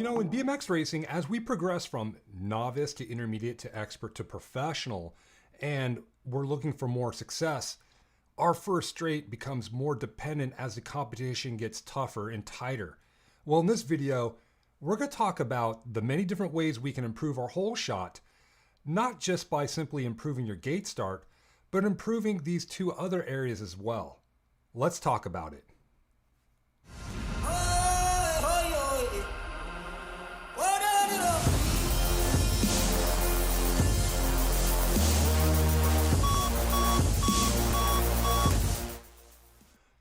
You know, in BMX racing, as we progress from novice to intermediate to expert to professional, and we're looking for more success, our first straight becomes more dependent as the competition gets tougher and tighter. Well, in this video, we're going to talk about the many different ways we can improve our hole shot, not just by simply improving your gate start, but improving these two other areas as well. Let's talk about it.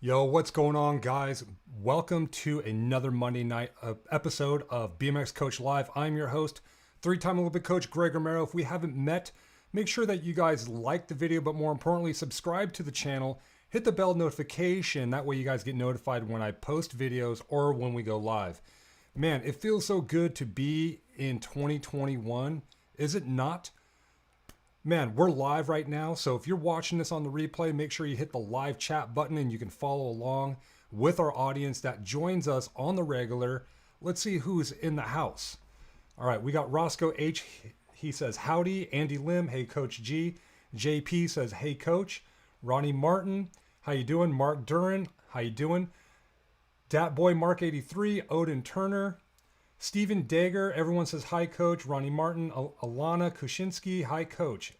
Yo, what's going on, guys? Welcome to another Monday night episode of BMX Coach Live. I'm your host, three-time Olympic coach Greg Romero. If we haven't met, make sure that you guys like the video, but more importantly, subscribe to the channel. Hit the bell notification. That way you guys get notified when I post videos or when we go live. Man, it feels so good to be in 2021. Is it not? Man, we're live right now, so if you're watching this on the replay, make sure you hit the live chat button and you can follow along with our audience that joins us on the regular. Let's see who's in the house. All right, we got Roscoe H. He says, howdy. Andy Lim, hey, Coach G. JP says, hey, Coach. Ronnie Martin, how you doing? Mark Duran, how you doing? Dat Boy Mark 83, Odin Turner. Stephen Dager, everyone says hi, Coach. Ronnie Martin, Alana Kushinsky, hi, Coach.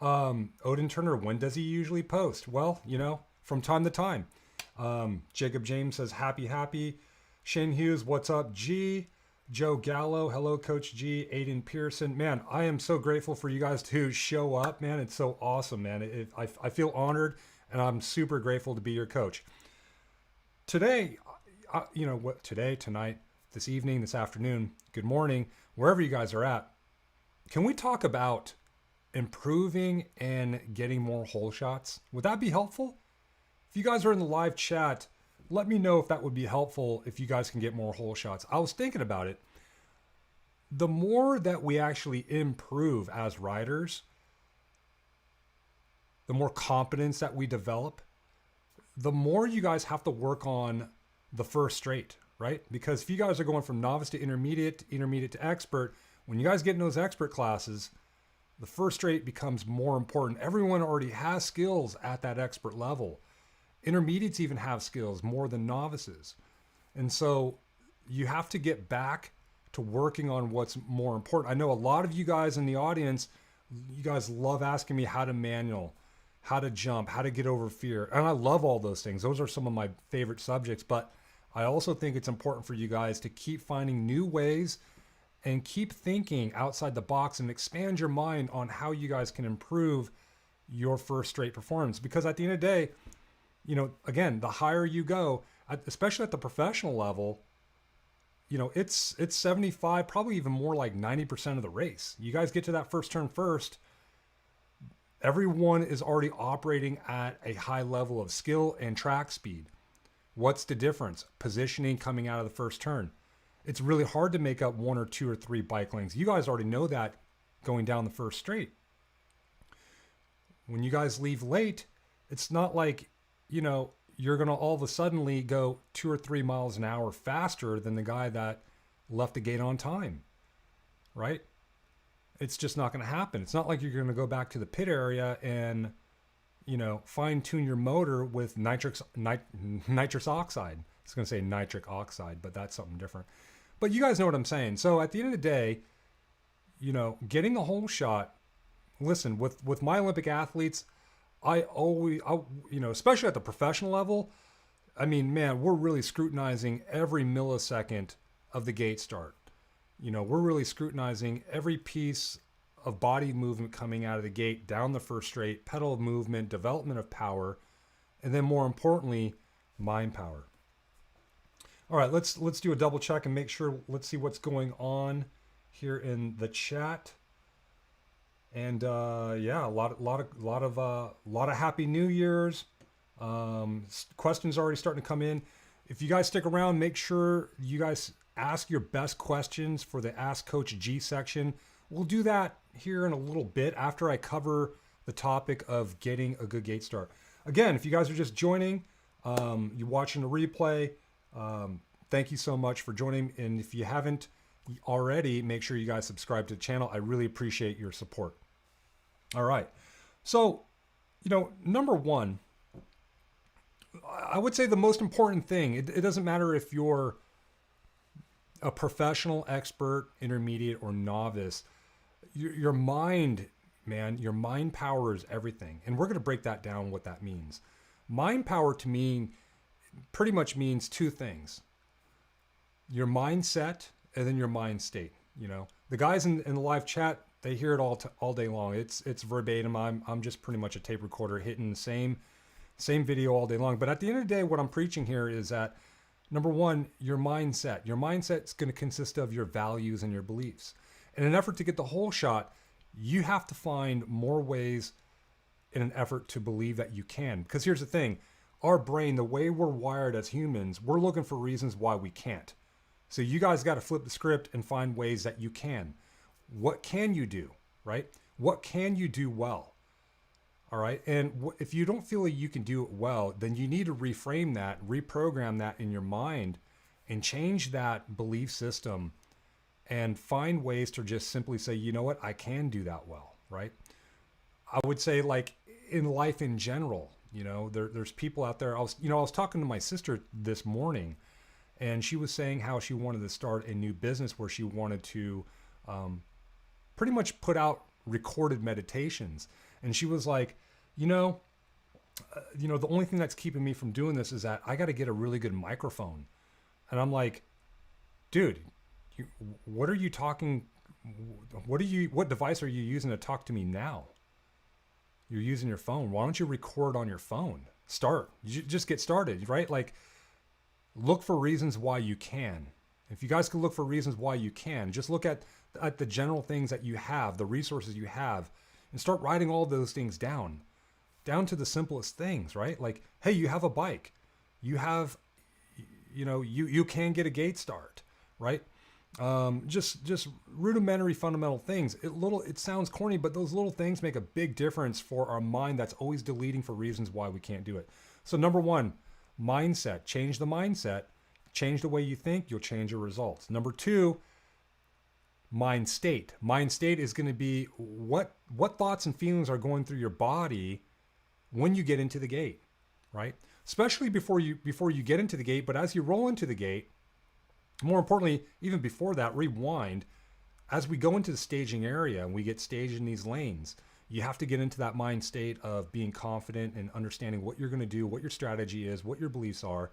Odin Turner, when does he usually post? Well, you know, from time to time. Jacob James says happy. Shane Hughes, what's up, G? Joe Gallo, hello, Coach G. Aiden Pearson, man, I am so grateful for you guys to show up, man. It's so awesome, man. I feel honored, and I'm super grateful to be your coach. Today, you know what? Today, tonight, this evening, this afternoon, good morning, wherever you guys are at, can we talk about improving and getting more hole shots? Would that be helpful? If you guys are in the live chat, let me know if that would be helpful, if you guys can get more hole shots. I was thinking about it. The more that we actually improve as riders, the more confidence that we develop, the more you guys have to work on the first straight, right? Because if you guys are going from novice to intermediate to expert, when you guys get in those expert classes, the first straight becomes more important. Everyone already has skills at that expert level. Intermediates even have skills more than novices. And so you have to get back to working on what's more important. I know a lot of you guys in the audience, you guys love asking me how to manual, how to jump, how to get over fear. And I love all those things. Those are some of my favorite subjects, but I also think it's important for you guys to keep finding new ways and keep thinking outside the box and expand your mind on how you guys can improve your first straight performance. Because at the end of the day, you know, again, the higher you go, especially at the professional level, you know, it's 75, probably even more like 90% of the race. You guys get to that first turn first, everyone is already operating at a high level of skill and track speed. What's the difference? Positioning coming out of the first turn. It's really hard to make up one or two or three bike lengths. You guys already know that going down the first straight. When you guys leave late, it's not like, you know, you're going to all of a suddenly go 2 or 3 miles an hour faster than the guy that left the gate on time, right? It's just not going to happen. It's not like you're going to go back to the pit area and, you know, fine tune your motor with nitrous oxide. I was going to say nitric oxide, but that's something different. But you guys know what I'm saying. So at the end of the day, you know, getting the hole shot, listen, with my Olympic athletes, you know, especially at the professional level, I mean, man, we're really scrutinizing every millisecond of the gate start. You know, we're really scrutinizing every piece of body movement coming out of the gate, down the first straight, pedal movement, development of power, and then more importantly, mind power. All right, let's do a double check and make sure. Let's see what's going on here in the chat. And yeah, a lot of Happy New Year's. Questions already starting to come in. If you guys stick around, make sure you guys ask your best questions for the Ask Coach G section. We'll do that here in a little bit after I cover the topic of getting a good gate start. Again, if you guys are just joining, you're watching the replay, thank you so much for joining. And if you haven't already, make sure you guys subscribe to the channel. I really appreciate your support. All right. So, number one, I would say the most important thing, it doesn't matter if you're a professional, expert, intermediate, or novice, your mind, man, your mind power is everything. And we're going to break that down, what that means. Mind power to me pretty much means two things: your mindset and then your mind state. The guys in the live chat, they hear it all day long. It's verbatim. I'm just pretty much a tape recorder hitting the same video all day long. But at the end of the day, what I'm preaching here is that, number one, your mindset. Your mindset is going to consist of your values and your beliefs. In an effort to get the whole shot, you have to find more ways in an effort to believe that you can. Because here's the thing, our brain, the way we're wired as humans, we're looking for reasons why we can't. So you guys got to flip the script and find ways that you can. What can you do, right? What can you do well? All right. And if you don't feel like you can do it well, then you need to reframe that, reprogram that in your mind, and change that belief system and find ways to just simply say, you know what, I can do that well, right? I would say, like, in life in general, there's people out there. I was talking to my sister this morning, and she was saying how she wanted to start a new business where she wanted to pretty much put out recorded meditations. And she was like, the only thing that's keeping me from doing this is that I got to get a really good microphone. And I'm like, dude, what are you talking? What device are you using to talk to me now? You're using your phone. Why don't you record on your phone? Just get started, right? Like, look for reasons why you can. If you guys can look for reasons why you can, just look at the general things that you have, the resources you have, and start writing all those things down to the simplest things, right? Like, hey, you have a bike, you have, you can get a gate start, right? Just rudimentary fundamental things. It sounds corny, but those little things make a big difference for our mind that's always deleting for reasons why we can't do it. So number one, mindset. Change the mindset. Change the way you think, you'll change your results. Number two, mind state. Mind state is going to be what thoughts and feelings are going through your body when you get into the gate, right? Especially before you get into the gate, but as you roll into the gate, more importantly, even before that, rewind. As we go into the staging area and we get staged in these lanes, you have to get into that mind state of being confident and understanding what you're going to do, what your strategy is, what your beliefs are,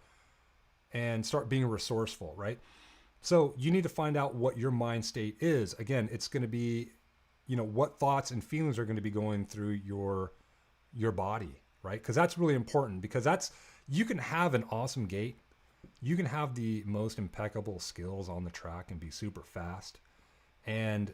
and start being resourceful, right? So you need to find out what your mind state is. Again, it's going to be, what thoughts and feelings are going to be going through your body, right? Because that's really important, because you can have an awesome gait. You can have the most impeccable skills on the track and be super fast. And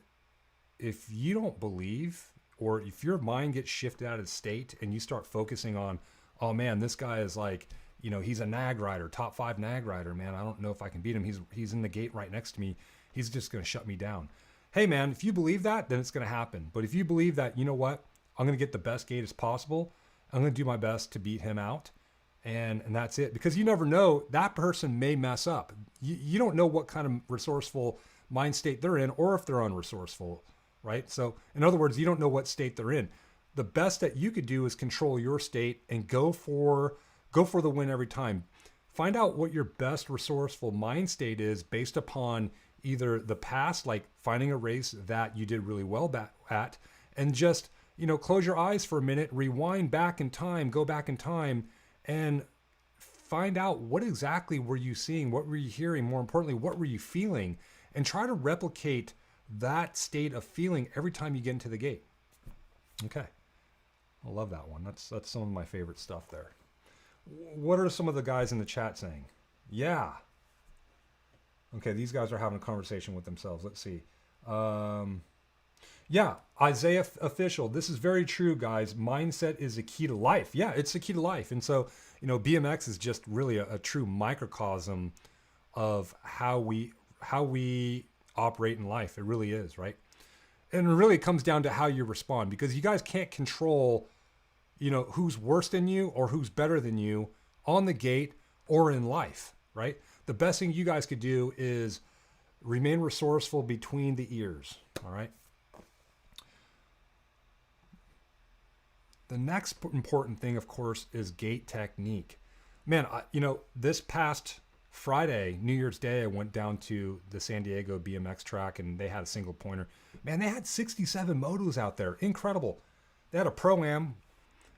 if you don't believe, or if your mind gets shifted out of state and you start focusing on, oh man, this guy is like, he's a nag rider, top 5 nag rider, man. I don't know if I can beat him. He's in the gate right next to me. He's just going to shut me down. Hey man, if you believe that, then it's going to happen. But if you believe that, you know what, I'm going to get the best gate as possible, I'm going to do my best to beat him out. And that's it. Because you never know, that person may mess up. You don't know what kind of resourceful mind state they're in, or if they're unresourceful, right? So in other words, you don't know what state they're in. The best that you could do is control your state and go for the win every time. Find out what your best resourceful mind state is based upon either the past, like finding a race that you did really well at, and just, close your eyes for a minute, rewind back in time, go back in time, and find out what exactly were you seeing, what were you hearing, more importantly, what were you feeling, and try to replicate that state of feeling every time you get into the gate. Okay. I love that one. That's some of my favorite stuff there. What are some of the guys in the chat saying? Yeah. Okay, these guys are having a conversation with themselves. Let's see. Yeah, Isaiah Official. This is very true, guys. Mindset is a key to life. Yeah, it's the key to life. And so, BMX is just really a true microcosm of how we operate in life. It really is, right? And it really comes down to how you respond, because you guys can't control, who's worse than you or who's better than you on the gate or in life, right? the best thing you guys could do is remain resourceful between the ears. All right. The next important thing, of course, is gait technique. Man, this past Friday, New Year's Day, I went down to the San Diego BMX track and they had a single pointer. Man, they had 67 motos out there. Incredible. They had a pro-am.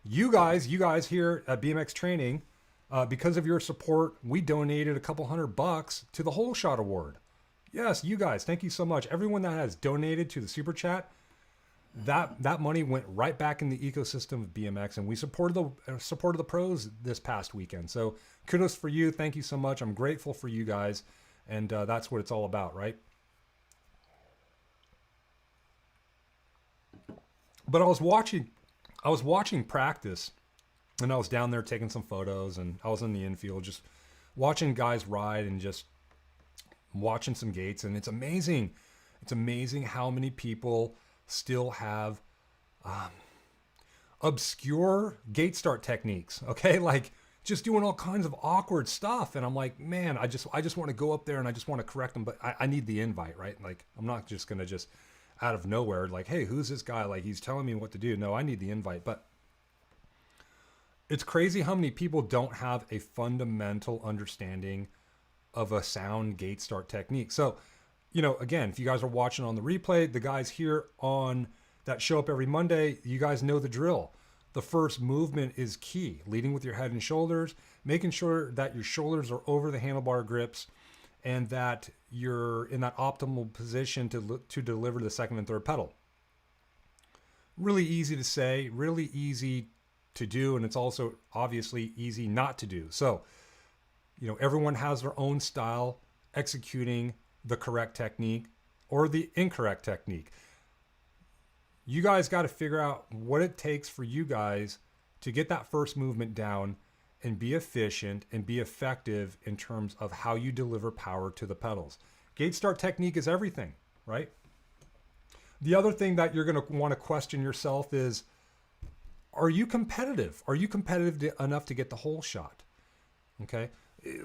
You guys here at BMX Training, because of your support, we donated a couple $100 to the HOLESHOT Award. Yes, you guys, thank you so much. Everyone that has donated to the Super Chat, that money went right back in the ecosystem of BMX, and we supported the pros this past weekend. So kudos for you. Thank you so much. I'm grateful for you guys, and that's what it's all about, right? But I was watching practice, and I was down there taking some photos, and I was in the infield just watching guys ride and just watching some gates, and it's amazing. It's amazing how many people still have obscure gate start techniques, okay? Like just doing all kinds of awkward stuff. And I'm like, man, I just want to go up there and I just want to correct them, but I need the invite, right? Like I'm not just going to just out of nowhere, like, hey, who's this guy? Like he's telling me what to do. No, I need the invite. But it's crazy how many people don't have a fundamental understanding of a sound gate start technique. So, again, if you guys are watching on the replay, the guys here on that show up every Monday, you guys know the drill. The first movement is key, leading with your head and shoulders, making sure that your shoulders are over the handlebar grips and that you're in that optimal position to deliver the second and third pedal. Really easy to say, really easy to do, and it's also obviously easy not to do. So, everyone has their own style executing the correct technique or the incorrect technique. You guys got to figure out what it takes for you guys to get that first movement down and be efficient and be effective in terms of how you deliver power to the pedals. Gate start technique is everything, right? The other thing that you're going to want to question yourself is, are you competitive? Are you competitive enough to get the whole shot? Okay.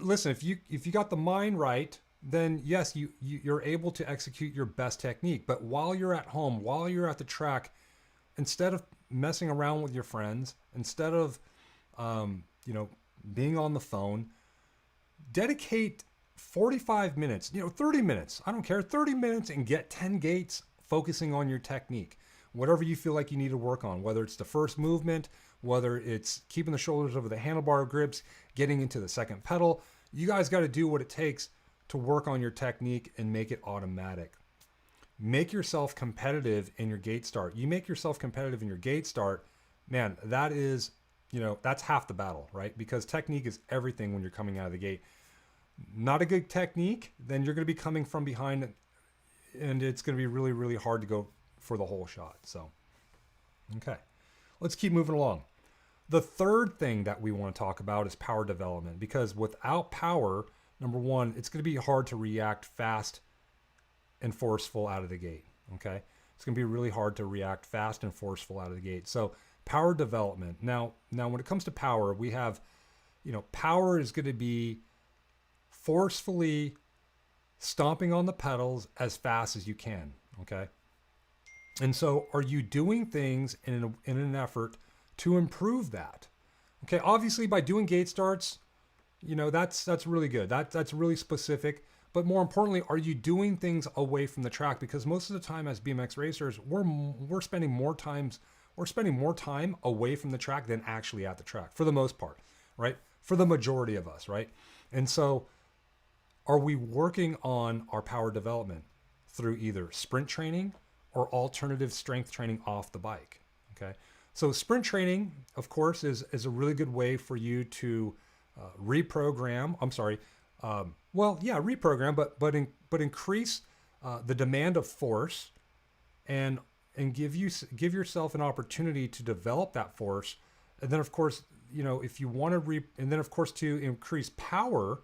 Listen, if you got the mind right, then yes, you're able to execute your best technique. But while you're at home, while you're at the track, instead of messing around with your friends, instead of being on the phone, dedicate 45 minutes, 30 minutes, I don't care, 30 minutes and get 10 gates focusing on your technique. Whatever you feel like you need to work on, whether it's the first movement, whether it's keeping the shoulders over the handlebar grips, getting into the second pedal, you guys got to do what it takes to work on your technique and make it automatic. Make yourself competitive in your gate start. You make yourself competitive in your gate start, man, that is, that's half the battle, right? Because technique is everything when you're coming out of the gate. Not a good technique, then you're going to be coming from behind and it's going to be really, really hard to go for the whole shot. So, okay, let's keep moving along. The third thing that we want to talk about is power development, because without power, number one, it's going to be hard to react fast and forceful out of the gate. Okay. It's going to be really hard to react fast and forceful out of the gate. So power development. Now when it comes to power, we have, power is going to be forcefully stomping on the pedals as fast as you can. Okay. And so are you doing things in an effort to improve that? Okay. Obviously by doing gate starts, that's really good. That's really specific. But more importantly, are you doing things away from the track? Because most of the time as BMX racers, we're spending more time away from the track than actually at the track for the most part, right? For the majority of us, right? And so are we working on our power development through either sprint training or alternative strength training off the bike? Okay. So sprint training, of course, is a really good way for you to reprogram, but increase the demand of force and give yourself an opportunity to develop that force. And then of course, if you want to to increase power,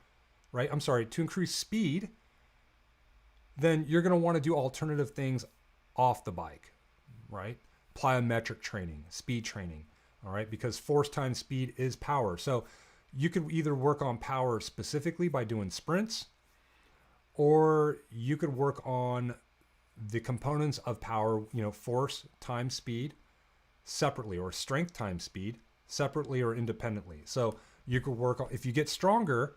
right? To increase speed, then you're going to want to do alternative things off the bike, right? Plyometric training, speed training, all right? Because force times speed is power. So you could either work on power specifically by doing sprints, or you could work on the components of power, force times speed separately, or strength times speed separately or independently. So you could work on, if you get stronger,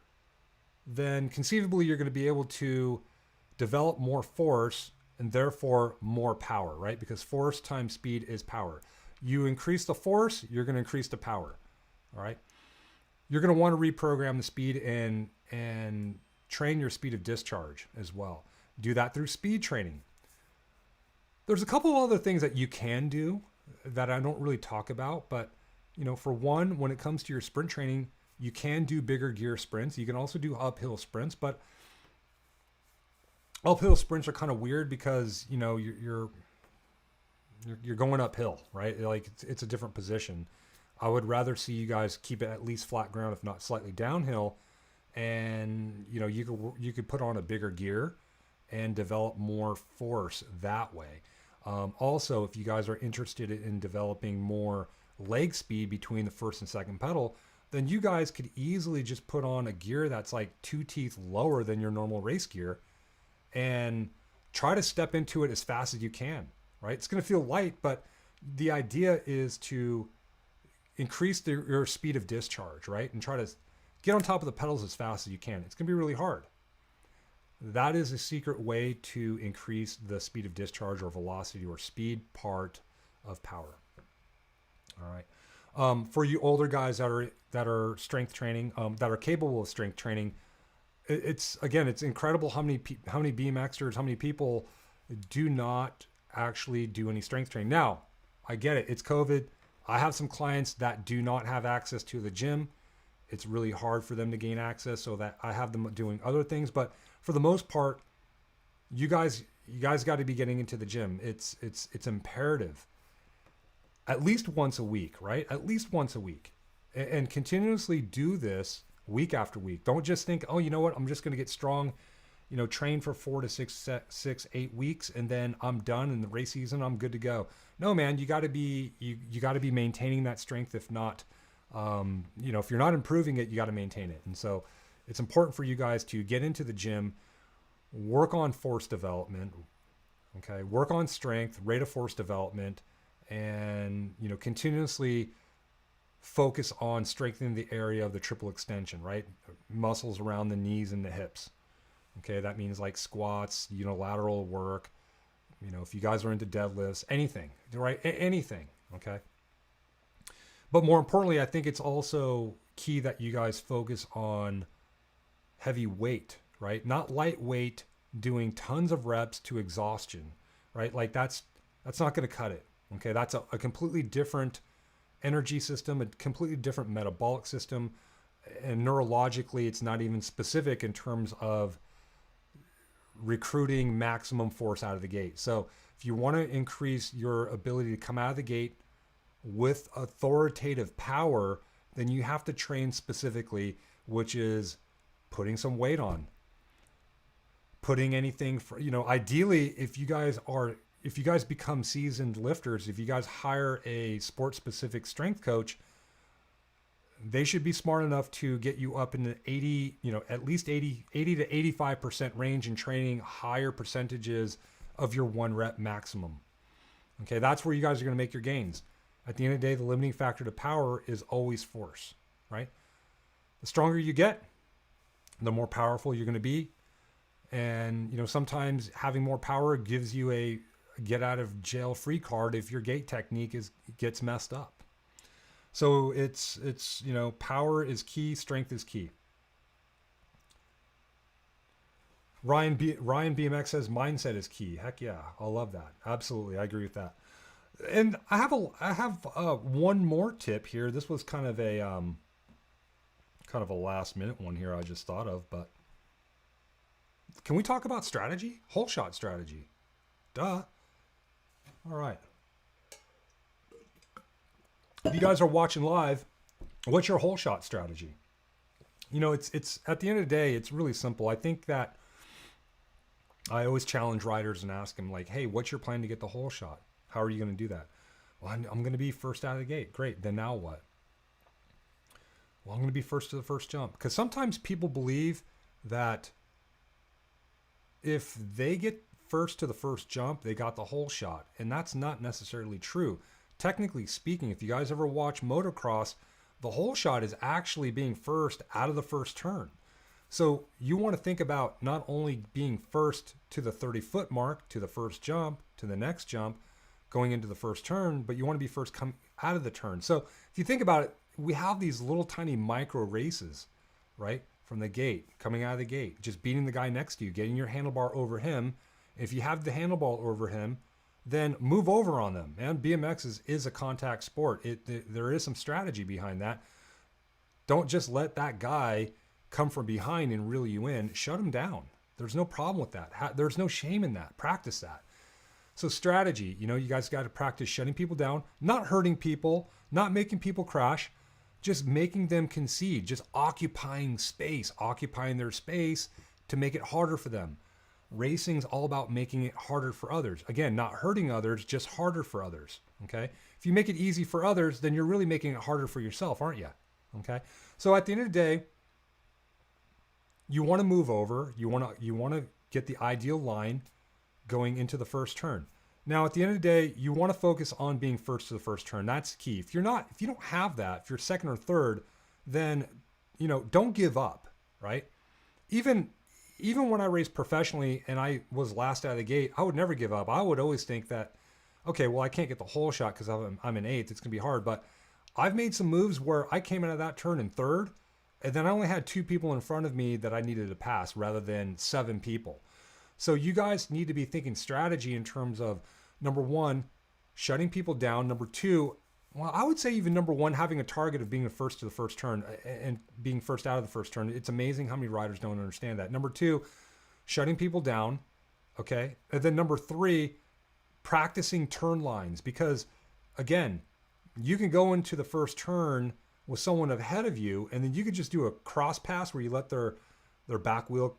then conceivably you're going to be able to develop more force and therefore more power, right? Because force times speed is power. You increase the force, you're going to increase the power, all right? You're going to want to reprogram the speed and train your speed of discharge as well. Do that through speed training. There's a couple of other things that you can do that I don't really talk about, but for one, when it comes to your sprint training, you can do bigger gear sprints. You can also do uphill sprints, but uphill sprints are kind of weird because you're going uphill, right? Like it's a different position. I would rather see you guys keep it at least flat ground, if not slightly downhill, and you could put on a bigger gear and develop more force that way. Also, if you guys are interested in developing more leg speed between the first and second pedal, then you guys could easily just put on a gear that's like 2 teeth lower than your normal race gear and try to step into it as fast as you can, right? It's going to feel light, but the idea is to increase your speed of discharge, right? And try to get on top of the pedals as fast as you can. It's going to be really hard. That is a secret way to increase the speed of discharge or velocity or speed part of power. All right. For you older guys that are strength training, that are capable of strength training, it's incredible how many BMXers, how many people do not actually do any strength training. Now, I get it. It's COVID. I have some clients that do not have access to the gym. It's really hard for them to gain access, so that I have them doing other things. But for the most part, you guys got to be getting into the gym. It's imperative. At least once a week, right? At least once a week. And continuously do this week after week. Don't just think, oh, you know what? I'm just going to get strong, train for 4 to 8 weeks, and then I'm done in the race season. I'm good to go. No, man, you got to be maintaining that strength. If not, if you're not improving it, you got to maintain it. And so it's important for you guys to get into the gym, work on force development, okay? Work on strength, rate of force development, and continuously focus on strengthening the area of the triple extension, right? Muscles around the knees and the hips. Okay, that means like squats, unilateral work, if you guys are into deadlifts, anything, right? Anything, okay? But more importantly, I think it's also key that you guys focus on heavy weight, right? Not lightweight doing tons of reps to exhaustion, right? Like that's not going to cut it. Okay, that's a completely different energy system, a completely different metabolic system, and neurologically, it's not even specific in terms of recruiting maximum force out of the gate. So if you want to increase your ability to come out of the gate with authoritative power, then you have to train specifically, which is putting some weight on, putting anything for, ideally, if you guys become seasoned lifters, if you guys hire a sport specific strength coach, they should be smart enough to get you up in the 80, at least 80 to 85% range in training higher percentages of your 1 rep maximum. Okay, that's where you guys are going to make your gains. At the end of the day, the limiting factor to power is always force, right? The stronger you get, the more powerful you're going to be. And, sometimes having more power gives you a get out of jail free card if your gate technique gets messed up. So it's power is key, strength is key. Ryan BMX says mindset is key. Heck yeah, I love that. Absolutely, I agree with that. And I have one more tip here. This was kind of a last minute one here I just thought of, but can we talk about strategy? Hole shot strategy. Duh. All right. If you guys are watching live, what's your hole shot strategy? It's at the end of the day, it's really simple. I think that I always challenge riders and ask them like, hey, what's your plan to get the hole shot? How are you going to do that? Well, I'm going to be first out of the gate. Great. Then now what? Well, I'm going to be first to the first jump. Because sometimes people believe that if they get first to the first jump, they got the whole shot. And that's not necessarily true. Technically speaking, if you guys ever watch motocross, the whole shot is actually being first out of the first turn. So you want to think about not only being first to the 30-foot mark, to the first jump, to the next jump, going into the first turn, but you want to be first come out of the turn. So if you think about it, we have these little tiny micro races, right? From the gate, coming out of the gate, just beating the guy next to you, getting your handlebar over him. If you have the handlebar over him, then move over on them. And BMX is a contact sport. There is some strategy behind that. Don't just let that guy come from behind and reel you in. Shut him down. There's no problem with that. There's no shame in that. Practice that. So strategy, you guys got to practice shutting people down, not hurting people, not making people crash, just making them concede, just occupying their space to make it harder for them. Racing's all about making it harder for others. Again, not hurting others, just harder for others. Okay. If you make it easy for others, then you're really making it harder for yourself, aren't you? Okay. So at the end of the day, you want to move over. You want to get the ideal line going into the first turn. Now, at the end of the day, you want to focus on being first to the first turn. That's key. If you don't have that, if you're second or third, then, don't give up, right? Even when I raced professionally and I was last out of the gate, I would never give up. I would always think that, okay, well, I can't get the whole shot because I'm in eighth. It's going to be hard. But I've made some moves where I came out of that turn in third, and then I only had 2 people in front of me that I needed to pass rather than 7 people. So you guys need to be thinking strategy in terms of, number 1, shutting people down. Number 2, well, I would say even number 1, having a target of being the first to the first turn and being first out of the first turn. It's amazing how many riders don't understand that. Number 2, shutting people down. Okay. And then number 3, practicing turn lines, because again, you can go into the first turn with someone ahead of you, and then you could just do a cross pass where you let their back wheel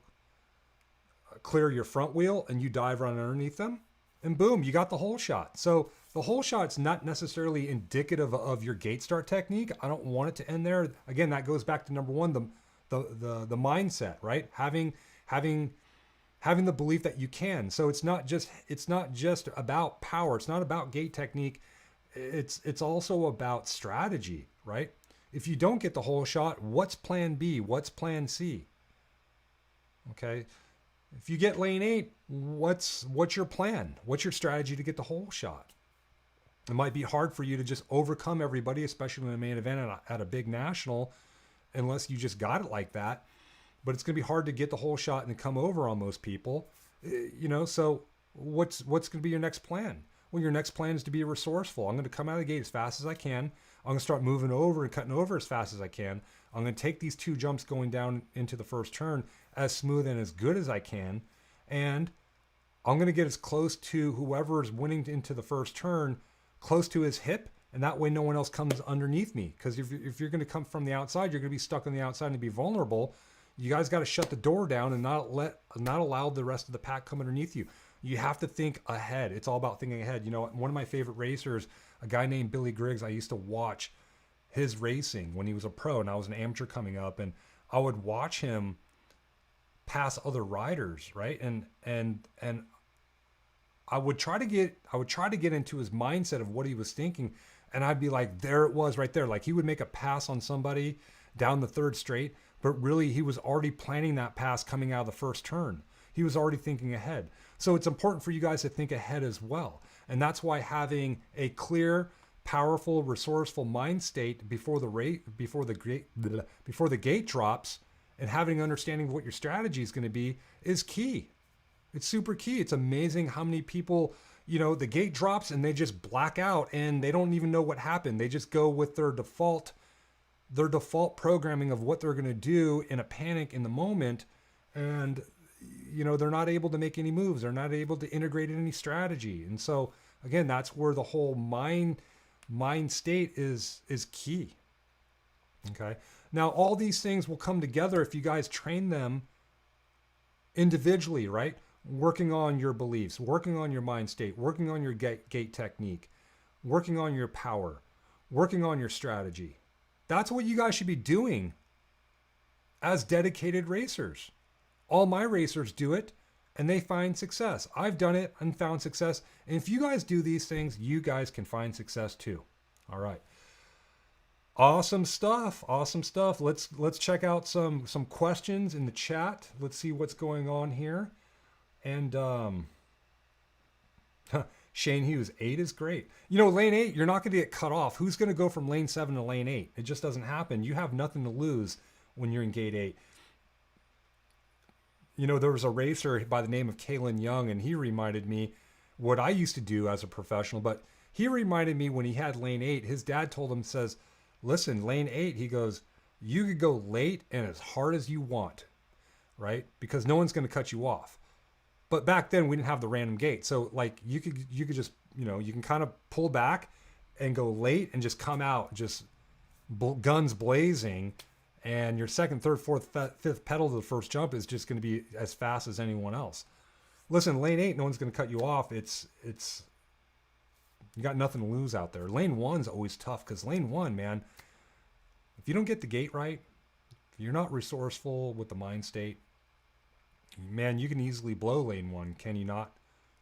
clear your front wheel and you dive right underneath them, and boom, you got the whole shot. So the whole shot's not necessarily indicative of your gate start technique. I don't want it to end there. Again, that goes back to number 1, the mindset, right? Having the belief that you can. So it's not just about power. It's not about gate technique. It's also about strategy, right? If you don't get the whole shot, what's plan B? What's plan C? Okay. If you get lane 8, what's your plan? What's your strategy to get the whole shot? It might be hard for you to just overcome everybody, especially in a main event at a big national, unless you just got it like that. But it's going to be hard to get the whole shot and come over on most people. So what's going to be your next plan? Well, your next plan is to be resourceful. I'm going to come out of the gate as fast as I can. I'm going to start moving over and cutting over as fast as I can. I'm going to take these 2 jumps going down into the first turn as smooth and as good as I can. And I'm going to get as close to whoever is winning into the first turn, close to his hip. And that way no one else comes underneath me. Because if you're going to come from the outside, you're going to be stuck on the outside and be vulnerable. You guys got to shut the door down and not allow the rest of the pack come underneath you. You have to think ahead. It's all about thinking ahead. One of my favorite racers, a guy named Billy Griggs, I used to watch his racing when he was a pro and I was an amateur coming up, and I would watch him pass other riders, right? And I would try to get into his mindset of what he was thinking, and I'd be like, there it was right there. Like he would make a pass on somebody down the third straight, but really he was already planning that pass coming out of the first turn. He was already thinking ahead. So it's important for you guys to think ahead as well. And that's why having a clear, powerful, resourceful mind state before the gate drops, and having understanding of what your strategy is going to be is key. It's super key. It's amazing how many people, the gate drops and they just black out and they don't even know what happened. They just go with their default programming of what they're going to do in a panic in the moment. And they're not able to make any moves. They're not able to integrate any strategy. And so again, that's where the whole mind state is key. Okay. Now all these things will come together if you guys train them individually, right? Working on your beliefs, working on your mind state, working on your gate technique, working on your power, working on your strategy. That's what you guys should be doing as dedicated racers. All my racers do it and they find success. I've done it and found success. And if you guys do these things, you guys can find success too. All right. Awesome stuff. Awesome stuff. Let's check out some questions in the chat. Let's see what's going on here. And Shane Hughes, 8 is great. You know, lane 8, you're not going to get cut off. Who's going to go from lane 7 to lane 8? It just doesn't happen. You have nothing to lose when you're in gate 8. You know, there was a racer by the name of Kalen Young, and he reminded me what I used to do as a professional, but he reminded me when he had lane 8, his dad told him, says, listen, lane 8, he goes, you could go late and as hard as you want, right? Because no one's going to cut you off. But back then we didn't have the random gate. So like you could just, you know, you can kind of pull back and go late and just come out just guns blazing. And your second, third, fourth, fifth pedal to the first jump is just going to be as fast as anyone else. Listen, lane 8, no one's going to cut you off. It's you got nothing to lose out there. Lane 1's always tough because lane 1, man, if you don't get the gate right, if you're not resourceful with the mind state, man, you can easily blow lane 1, can you not?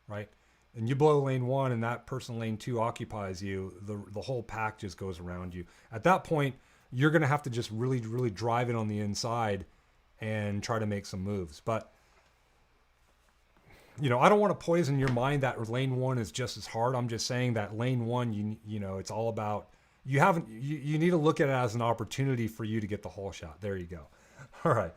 Right? And you blow lane 1 and that person lane 2 occupies you, the whole pack just goes around you. At that point, you're going to have to just really, really drive it on the inside and try to make some moves. But, you know, I don't want to poison your mind that lane 1 is just as hard. I'm just saying that lane 1, you know, it's all about, you need to look at it as an opportunity for you to get the hole shot. There you go. All right.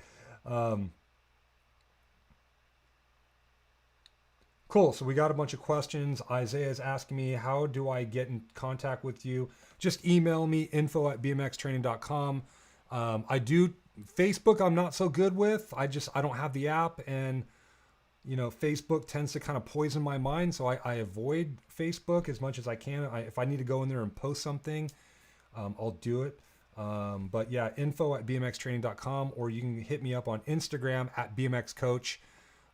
Cool. So we got a bunch of questions. Isaiah is asking me, how do I get in contact with you? Just email me, info@bmxtraining.com. I do Facebook. I'm not so good with. I don't have the app, and you know, Facebook tends to kind of poison my mind. So I avoid Facebook as much as I can. If I need to go in there and post something, I'll do it. But yeah, info@bmxtraining.com, or you can hit me up on Instagram @bmxcoach.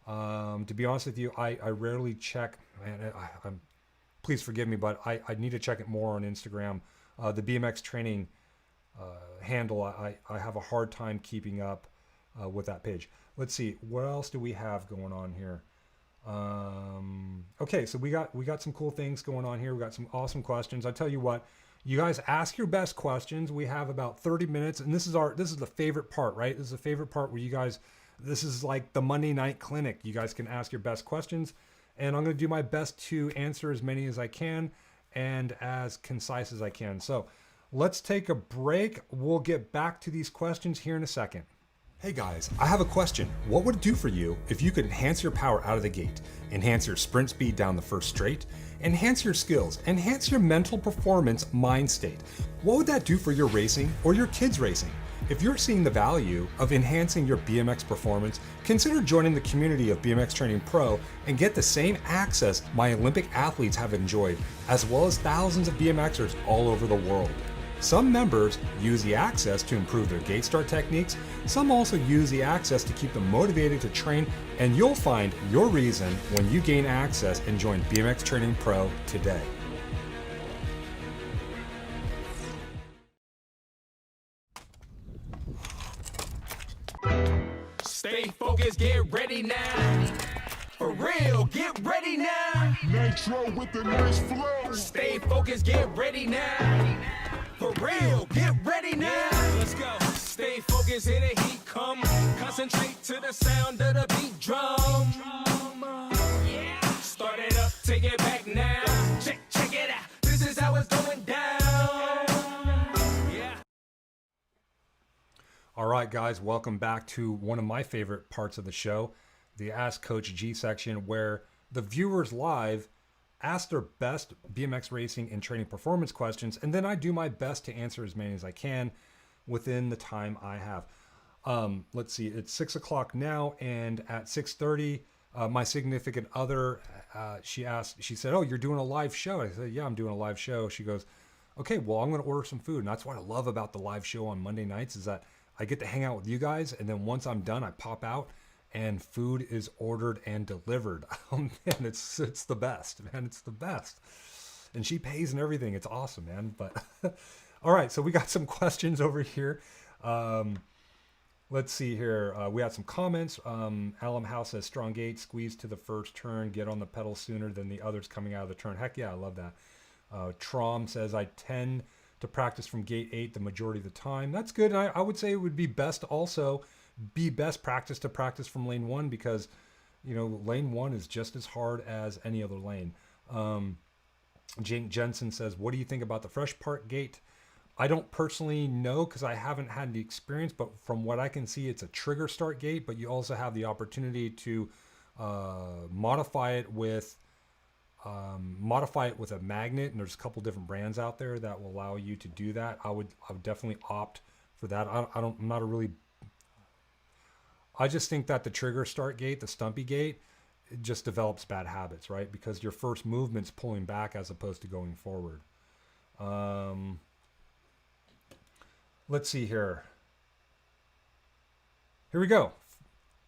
To be honest with you, I rarely check, and please forgive me, but I need to check it more on Instagram. The BMX training handle, I have a hard time keeping up with that page. Let's see, what else do we have going on here? Okay, so we got some cool things going on here. We got some awesome questions. I tell you what, you guys ask your best questions. We have about 30 minutes, and this is the favorite part, right? This is the favorite part where you guys, this is like the Monday night clinic. You guys can ask your best questions, and I'm going to do my best to answer as many as I can and as concise as I can. So let's take a break. We'll get back to these questions here in a second. Hey guys, I have a question. What would it do for you if you could enhance your power out of the gate, enhance your sprint speed down the first straight, enhance your skills, enhance your mental performance mind state? What would that do for your racing or your kids' racing? If you're seeing the value of enhancing your BMX performance, consider joining the community of BMX Training Pro and get the same access my Olympic athletes have enjoyed, as well as thousands of BMXers all over the world. Some members use the access to improve their gate start techniques. Some also use the access to keep them motivated to train, and you'll find your reason when you gain access and join BMX Training Pro today. Stay focused, get ready now. For real, get ready now. Nitro with the nice flow. Stay focused, get ready now. For real, get ready now. Let's go. Stay focused, hear the heat come. Concentrate to the sound of the beat drum. Yeah. Start it up, take it back now. Check it out. This is how it's going down. Yeah. All right, guys, welcome back to one of my favorite parts of the show, the Ask Coach G section, where the viewers live ask their best BMX racing and training performance questions, and then I do my best to answer as many as I can within the time I have. Let's see, it's 6 o'clock now, and at 6:30, my significant other, she said, "Oh, you're doing a live show?" I said, "Yeah, I'm doing a live show." She goes, "Okay, well, I'm going to order some food." And that's what I love about the live show on Monday nights, is that I get to hang out with you guys, and then once I'm done, I pop out and food is ordered and delivered. Oh man, it's the best, man. It's the best. And she pays and everything. It's awesome, man. But All right, so we got some questions over here. Let's see here. We had some comments. Alum House says, strong gate, squeeze to the first turn, get on the pedal sooner than the others coming out of the turn. Heck yeah, I love that. Trom says, I tend to practice from gate 8 the majority of the time. That's good. And I would say it would be best practice to practice from lane 1 because, lane 1 is just as hard as any other lane. Jake Jensen says, what do you think about the fresh park gate? I don't personally know because I haven't had the experience, but from what I can see, it's a trigger start gate, but you also have the opportunity to modify it with a magnet, and there's a couple different brands out there that will allow you to do that. I would definitely opt for that. I just think that the trigger start gate, the stumpy gate, it just develops bad habits, right? Because your first movement's pulling back as opposed to going forward. Let's see here. Here we go.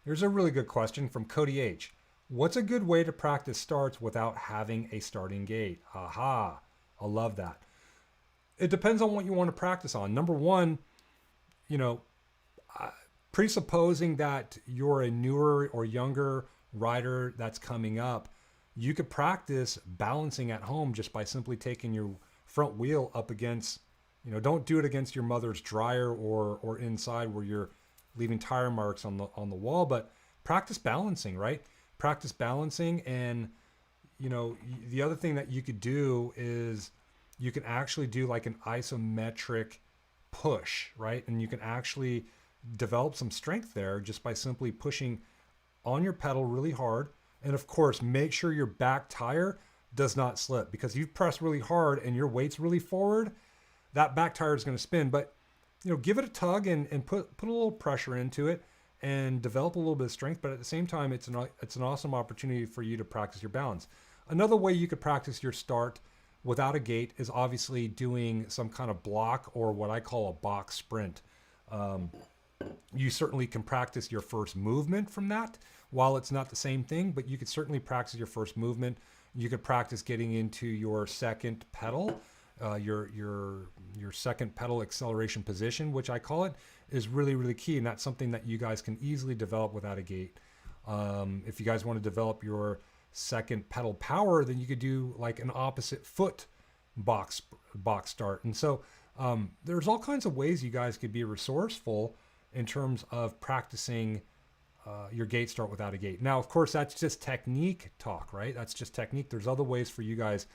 Here's a really good question from Cody H. What's a good way to practice starts without having a starting gate? Aha, I love that. It depends on what you want to practice on. Number one, presupposing that you're a newer or younger rider that's coming up, you could practice balancing at home just by simply taking your front wheel up against, don't do it against your mother's dryer or inside where you're leaving tire marks on the wall, but practice balancing, right? Practice balancing. And, the other thing that you could do is you can actually do like an isometric push, right? And you can actually develop some strength there just by simply pushing on your pedal really hard. And of course, make sure your back tire does not slip, because if you press really hard and your weight's really forward, that back tire is going to spin. But, give it a tug and put a little pressure into it and develop a little bit of strength. But at the same time, it's an awesome opportunity for you to practice your balance. Another way you could practice your start without a gate is obviously doing some kind of block, or what I call a box sprint. You certainly can practice your first movement from that. While it's not the same thing, but you could certainly practice your first movement. You could practice getting into your second pedal, your second pedal acceleration position, which I call it, is really, really key. And that's something that you guys can easily develop without a gate. If you guys want to develop your second pedal power, then you could do like an opposite foot box start. And so there's all kinds of ways you guys could be resourceful in terms of practicing your gate start without a gate. Now, of course, that's just technique talk, right? That's just technique. There's other ways for you guys.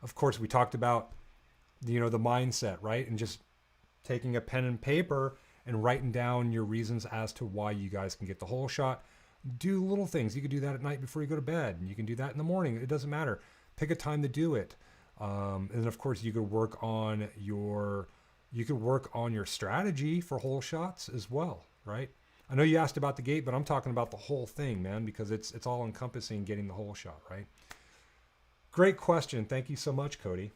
Of course, we talked about, the mindset, right? And just taking a pen and paper and writing down your reasons as to why you guys can get the hole shot. Do little things. You can do that at night before you go to bed, and you can do that in the morning. It doesn't matter. Pick a time to do it. And of course, you could work on your strategy for hole shots as well, right? I know you asked about the gate, but I'm talking about the whole thing, man, because it's all encompassing getting the hole shot, right? Great question. Thank you so much, Cody.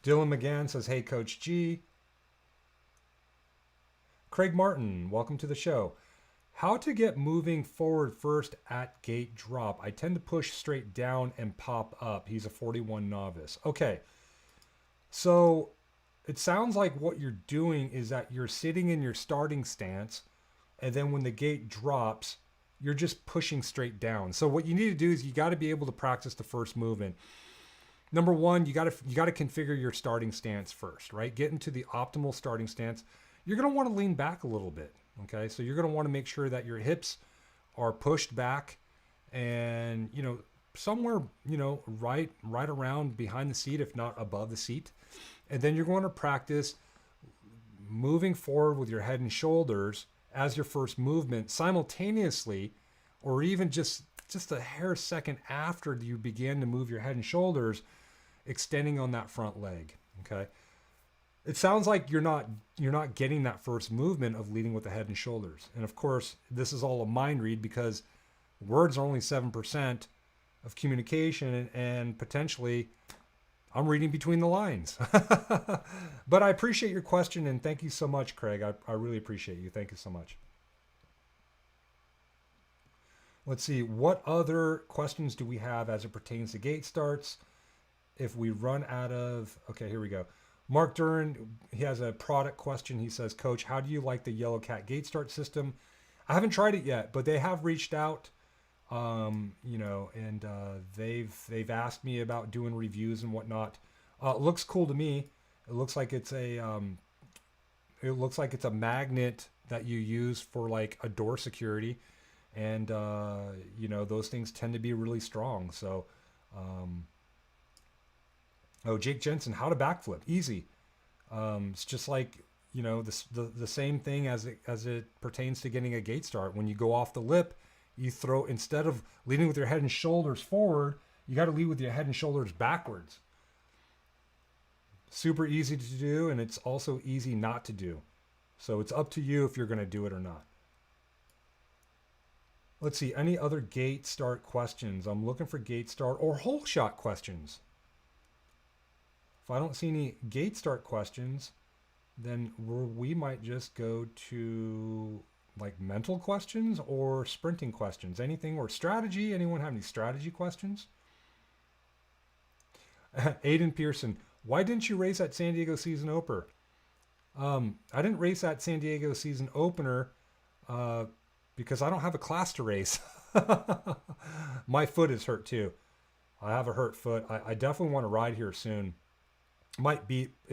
Dylan McGann says, hey, Coach G. Craig Martin, welcome to the show. How to get moving forward first at gate drop. I tend to push straight down and pop up. He's a 41 novice. Okay. So it sounds like what you're doing is that you're sitting in your starting stance, and then when the gate drops, you're just pushing straight down. So what you need to do is you got to be able to practice the first movement. Number one, you got to configure your starting stance first, right? Get into the optimal starting stance. You're going to want to lean back a little bit. Okay, so you're going to want to make sure that your hips are pushed back and, somewhere, right around behind the seat, if not above the seat. And then you're going to practice moving forward with your head and shoulders as your first movement simultaneously, or even just a hair second after you begin to move your head and shoulders, extending on that front leg. Okay. It sounds like you're not getting that first movement of leading with the head and shoulders. And of course, this is all a mind read, because words are only 7% of communication, and potentially I'm reading between the lines. But I appreciate your question, and thank you so much, Craig. I really appreciate you. Thank you so much. Let's see, what other questions do we have as it pertains to gate starts? If we run out of, okay, here we go. Mark Duran, he has a product question. He says, Coach, how do you like the Yellow Cat gate start system? I haven't tried it yet, but they have reached out, and they've asked me about doing reviews and whatnot. It looks cool to me. It looks like it's a magnet that you use for like a door security, and those things tend to be really strong. So, Jake Jensen, how to backflip? Easy. It's just like the same thing as it pertains to getting a gate start. When you go off the lip, you throw, instead of leading with your head and shoulders forward, you got to lead with your head and shoulders backwards. Super easy to do, and it's also easy not to do. So it's up to you if you're going to do it or not. Let's see, any other gate start questions? I'm looking for gate start or hole shot questions. If I don't see any gate start questions, then we might just go to like mental questions or sprinting questions, anything, or strategy. Anyone have any strategy questions? Aiden Pearson, why didn't you race that San Diego season opener? I didn't race that San Diego season opener because I don't have a class to race. My foot is hurt too. I have a hurt foot. I definitely want to ride here soon. It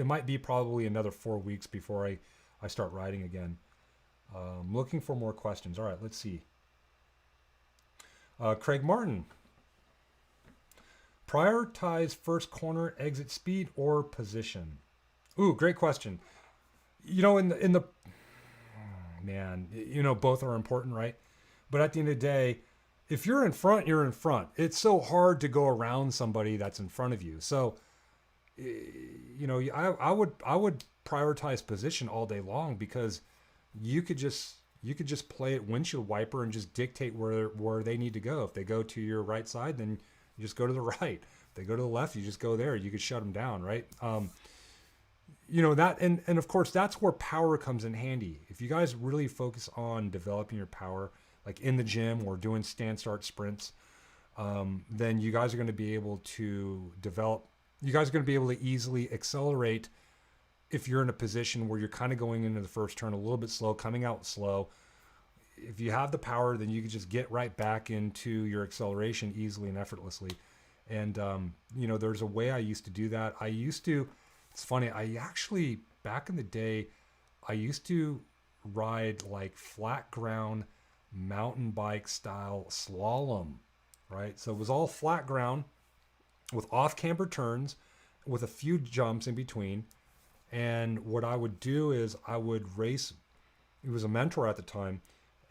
might be probably another 4 weeks before I start riding again. Looking for more questions. All right, let's see. Craig Martin. Prioritize first corner exit speed or position? Ooh, great question. Both are important, right? But at the end of the day, if you're in front, you're in front. It's so hard to go around somebody that's in front of you. So, I would prioritize position all day long, because you could just play it windshield wiper and just dictate where they need to go. If they go to your right side, then you just go to the right. If they go to the left, you just go there. You could shut them down, right? That, and of course, that's where power comes in handy. If you guys really focus on developing your power, like in the gym or doing stand start sprints, then you guys are going to be able to develop. You guys are going to be able to easily accelerate if you're in a position where you're kind of going into the first turn a little bit slow, coming out slow. If you have the power, then you can just get right back into your acceleration easily and effortlessly. And, there's a way I used to do that. It's funny, back in the day, I used to ride like flat ground mountain bike style slalom, right? So it was all flat ground with off camber turns with a few jumps in between. And what I would do is I would race. He was a mentor at the time,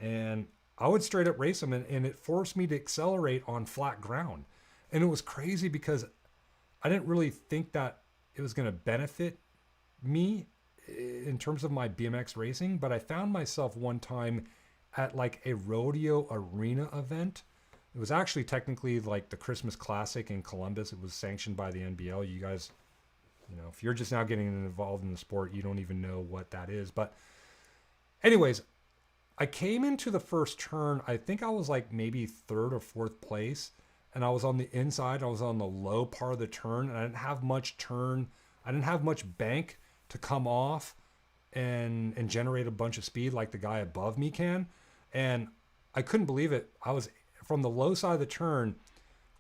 and I would straight up race him, and it forced me to accelerate on flat ground. And it was crazy because I didn't really think that it was going to benefit me in terms of my BMX racing, but I found myself one time at like a rodeo arena event. It was actually technically like the Christmas Classic in Columbus. It was sanctioned by the NBL. You guys, if you're just now getting involved in the sport, you don't even know what that is. But anyways, I came into the first turn. I think I was like maybe third or fourth place. And I was on the inside. I was on the low part of the turn. And I didn't have much turn. I didn't have much bank to come off and generate a bunch of speed like the guy above me can. And I couldn't believe it. I was from the low side of the turn,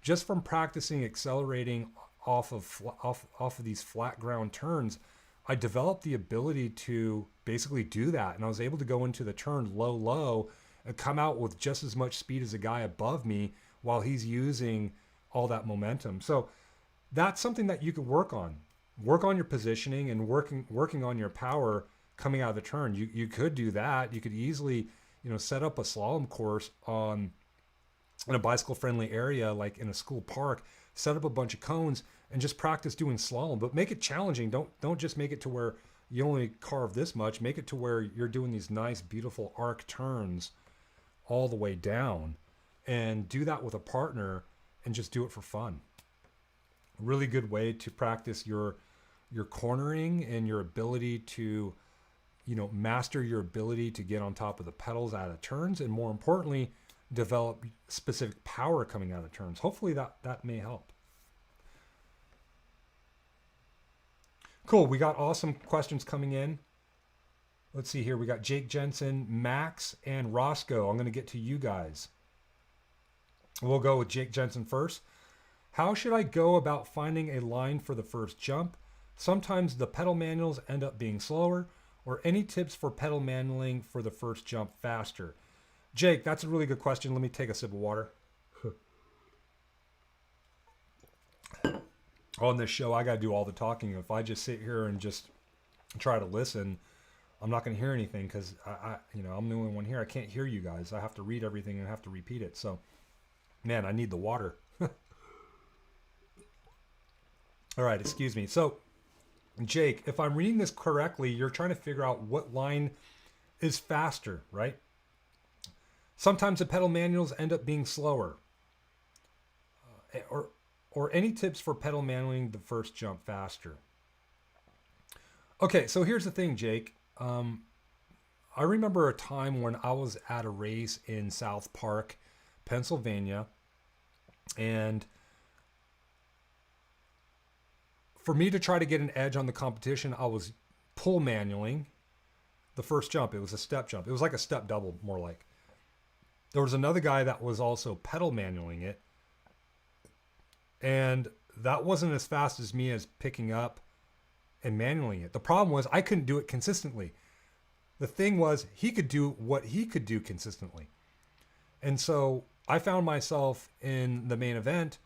just from practicing accelerating off of these flat ground turns. I developed the ability to basically do that. And I was able to go into the turn low and come out with just as much speed as the guy above me while he's using all that momentum. So that's something that you could work on. Work on your positioning and working on your power coming out of the turn. You could do that. You could easily, set up a slalom course in a bicycle friendly area, like in a school park, set up a bunch of cones and just practice doing slalom, but make it challenging. Don't just make it to where you only carve this much. Make it to where you're doing these nice, beautiful arc turns all the way down, and do that with a partner and just do it for fun. A really good way to practice your cornering and your ability to, master your ability to get on top of the pedals out of turns. And more importantly, develop specific power coming out of turns. Hopefully that may help. Cool. We got awesome questions coming in. Let's see here. We got Jake Jensen, Max, and Roscoe. I'm going to get to you guys. We'll go with Jake Jensen first. How should I go about finding a line for the first jump? Sometimes the pedal manuals end up being slower, or any tips for pedal manualing for the first jump faster? Jake, that's a really good question. Let me take a sip of water. On this show, I got to do all the talking. If I just sit here and just try to listen, I'm not going to hear anything because I'm the only one here. I can't hear you guys. I have to read everything and have to repeat it. So, man, I need the water. All right, excuse me. So, Jake, if I'm reading this correctly, you're trying to figure out what line is faster, right? Sometimes the pedal manuals end up being slower. Or any tips for pedal manualing the first jump faster? Okay, so here's the thing, Jake. I remember a time when I was at a race in South Park, Pennsylvania, and for me to try to get an edge on the competition, I was pull manualing the first jump. It was a step jump. It was like a step double, more like. There was another guy that was also pedal manualing it, and that wasn't as fast as me as picking up and manualing it. The problem was I couldn't do it consistently. The thing was he could do what he could do consistently. And so I found myself in the main event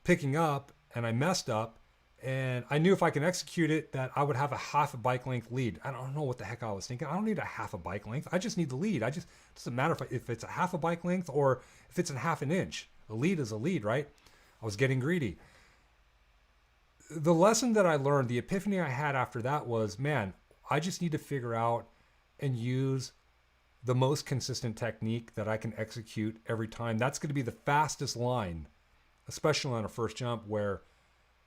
picking up, and I messed up, and I knew if I can execute it that I would have a half a bike length lead. I don't know what the heck I was thinking. I don't need a half a bike length. I just need the lead. It doesn't matter if it's a half a bike length or if it's a half an inch. A lead is a lead, right? I was getting greedy. The lesson that I learned, the epiphany I had after that was, man, I just need to figure out and use the most consistent technique that I can execute every time. That's going to be the fastest line, especially on a first jump where,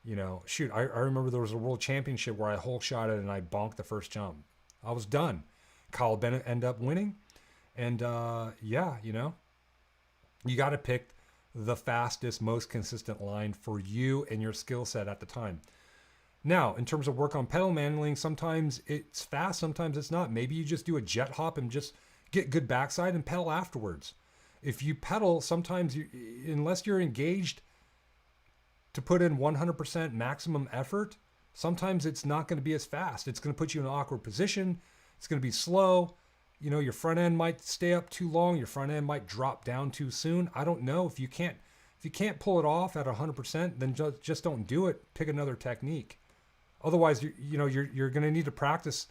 I remember there was a world championship where I hole shot it and I bonked the first jump. I was done. Kyle Bennett ended up winning. And you got to pick the fastest, most consistent line for you and your skill set at the time. Now, in terms of work on pedal manualing, sometimes it's fast, sometimes it's not. Maybe you just do a jet hop and just get good backside and pedal afterwards. If you pedal, sometimes unless you're engaged to put in 100% maximum effort, sometimes it's not going to be as fast. It's going to put you in an awkward position. It's going to be slow. Your front end might stay up too long. Your front end might drop down too soon. I don't know. If you can't pull it off at 100%, then just don't do it. Pick another technique. Otherwise, you're going to need to practice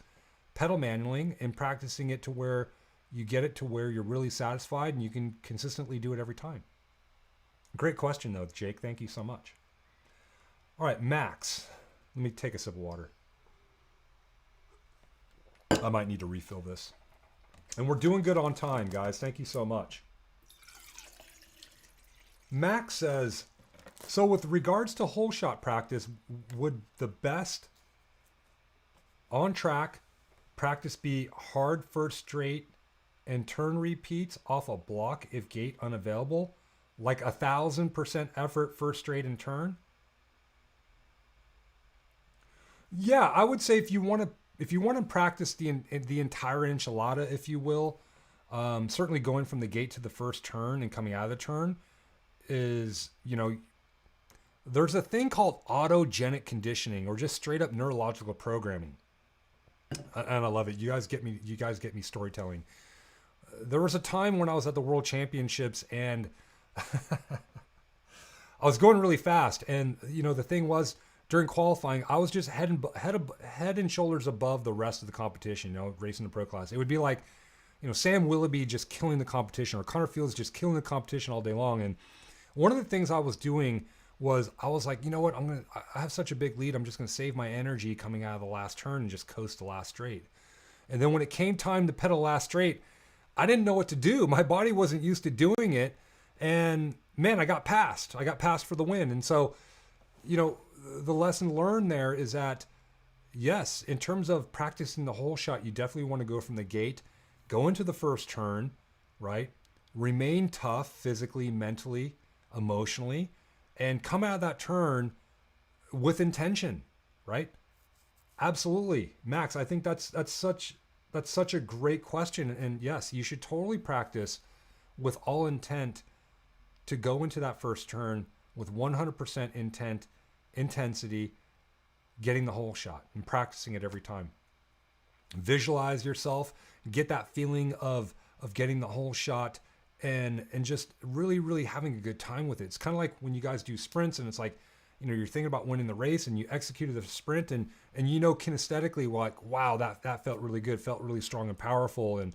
pedal manualing and practicing it to where you get it to where you're really satisfied and you can consistently do it every time. Great question, though, Jake. Thank you so much. All right, Max. Let me take a sip of water. I might need to refill this. And we're doing good on time, guys. Thank you so much. Max says, so with regards to hole shot practice, would the best on track practice be hard first straight and turn repeats off a block if gate unavailable? Like 1,000% effort first straight and turn? Yeah, I would say if you want to practice the entire enchilada, if you will, certainly going from the gate to the first turn and coming out of the turn is, there's a thing called autogenic conditioning or just straight up neurological programming. And I love it. You guys get me storytelling. There was a time when I was at the World Championships and I was going really fast. And, the thing was, during qualifying, I was just head and shoulders above the rest of the competition, racing the pro class. It would be like, Sam Willoughby just killing the competition or Connor Fields just killing the competition all day long. And one of the things I was doing was I was like, you know what, I have such a big lead. I'm just going to save my energy coming out of the last turn and just coast the last straight. And then when it came time to pedal last straight, I didn't know what to do. My body wasn't used to doing it. And man, I got passed for the win. And so, the lesson learned there is that, yes, in terms of practicing the hole shot, you definitely want to go from the gate, go into the first turn, right? remain tough physically, mentally, emotionally, and come out of that turn with intention, right? Absolutely. Max, I think that's such a great question. And yes, you should totally practice with all intent to go into that first turn with 100% intensity, getting the whole shot and practicing it every time. Visualize yourself, get that feeling of getting the whole shot and just really, really having a good time with it. It's kind of like when you guys do sprints and it's like, you know, you're thinking about winning the race and you executed the sprint and you know, kinesthetically, like, wow, that felt really good, felt really strong and powerful. And,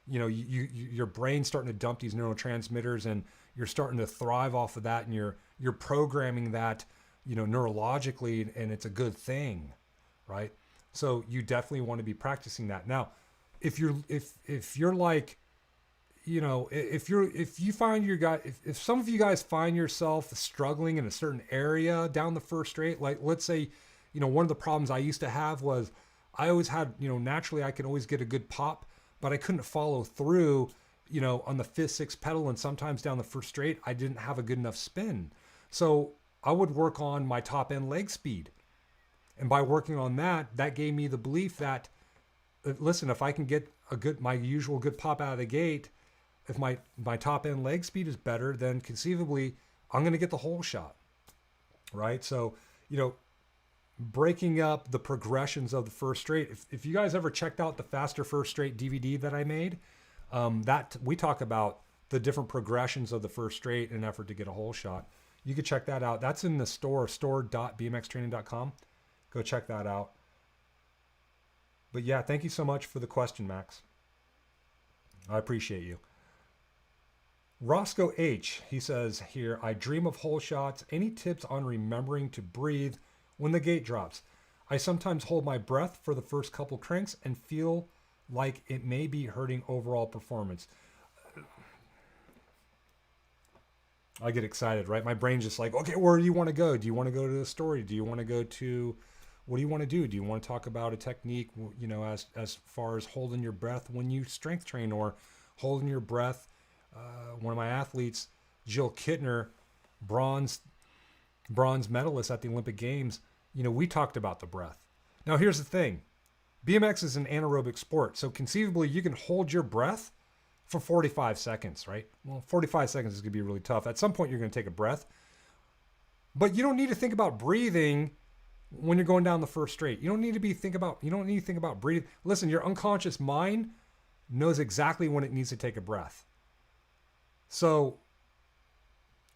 you know, your brain's starting to dump these neurotransmitters and you're starting to thrive off of that. And you're programming that, you know, neurologically, and it's a good thing, right? So you definitely want to be practicing that. Now, if you're like, you know, if you find if some of you guys find yourself struggling in a certain area down the first straight, like let's say, you know, one of the problems I used to have was I always had, you know, naturally I could always get a good pop, but I couldn't follow through, you know, on the fifth, sixth pedal. And sometimes down the first straight, I didn't have a good enough spin. So I would work on my top end leg speed. And by working on that gave me the belief that, listen, if I can get my usual good pop out of the gate, if my top end leg speed is better, then conceivably I'm going to get the whole shot, right? So, you know, breaking up the progressions of the first straight. If you guys ever checked out the Faster First Straight DVD that I made, that we talk about the different progressions of the first straight in an effort to get a whole shot. You can check that out. That's in the store.bmxtraining.com. Go check that out. But yeah, thank you so much for the question, Max. I appreciate you. Roscoe H, he says here, I dream of whole shots. Any tips on remembering to breathe when the gate drops? I sometimes hold my breath for the first couple cranks and feel like it may be hurting overall performance. I get excited, right? My brain's just like, okay, where do you want to go? Do you want to go to the story? Do you want to go to, what do you want to do? Do you want to talk about a technique, you know, as far as holding your breath when you strength train, or holding your breath? One of my athletes, Jill Kittner, bronze medalist at the Olympic Games, you know, we talked about the breath. Now, here's the thing. BMX is an anaerobic sport, so conceivably you can hold your breath for 45 seconds, right? Well, 45 seconds is going to be really tough. At some point, you're going to take a breath. But you don't need to think about breathing when you're going down the first straight. You don't need to think about breathing. Listen, your unconscious mind knows exactly when it needs to take a breath. So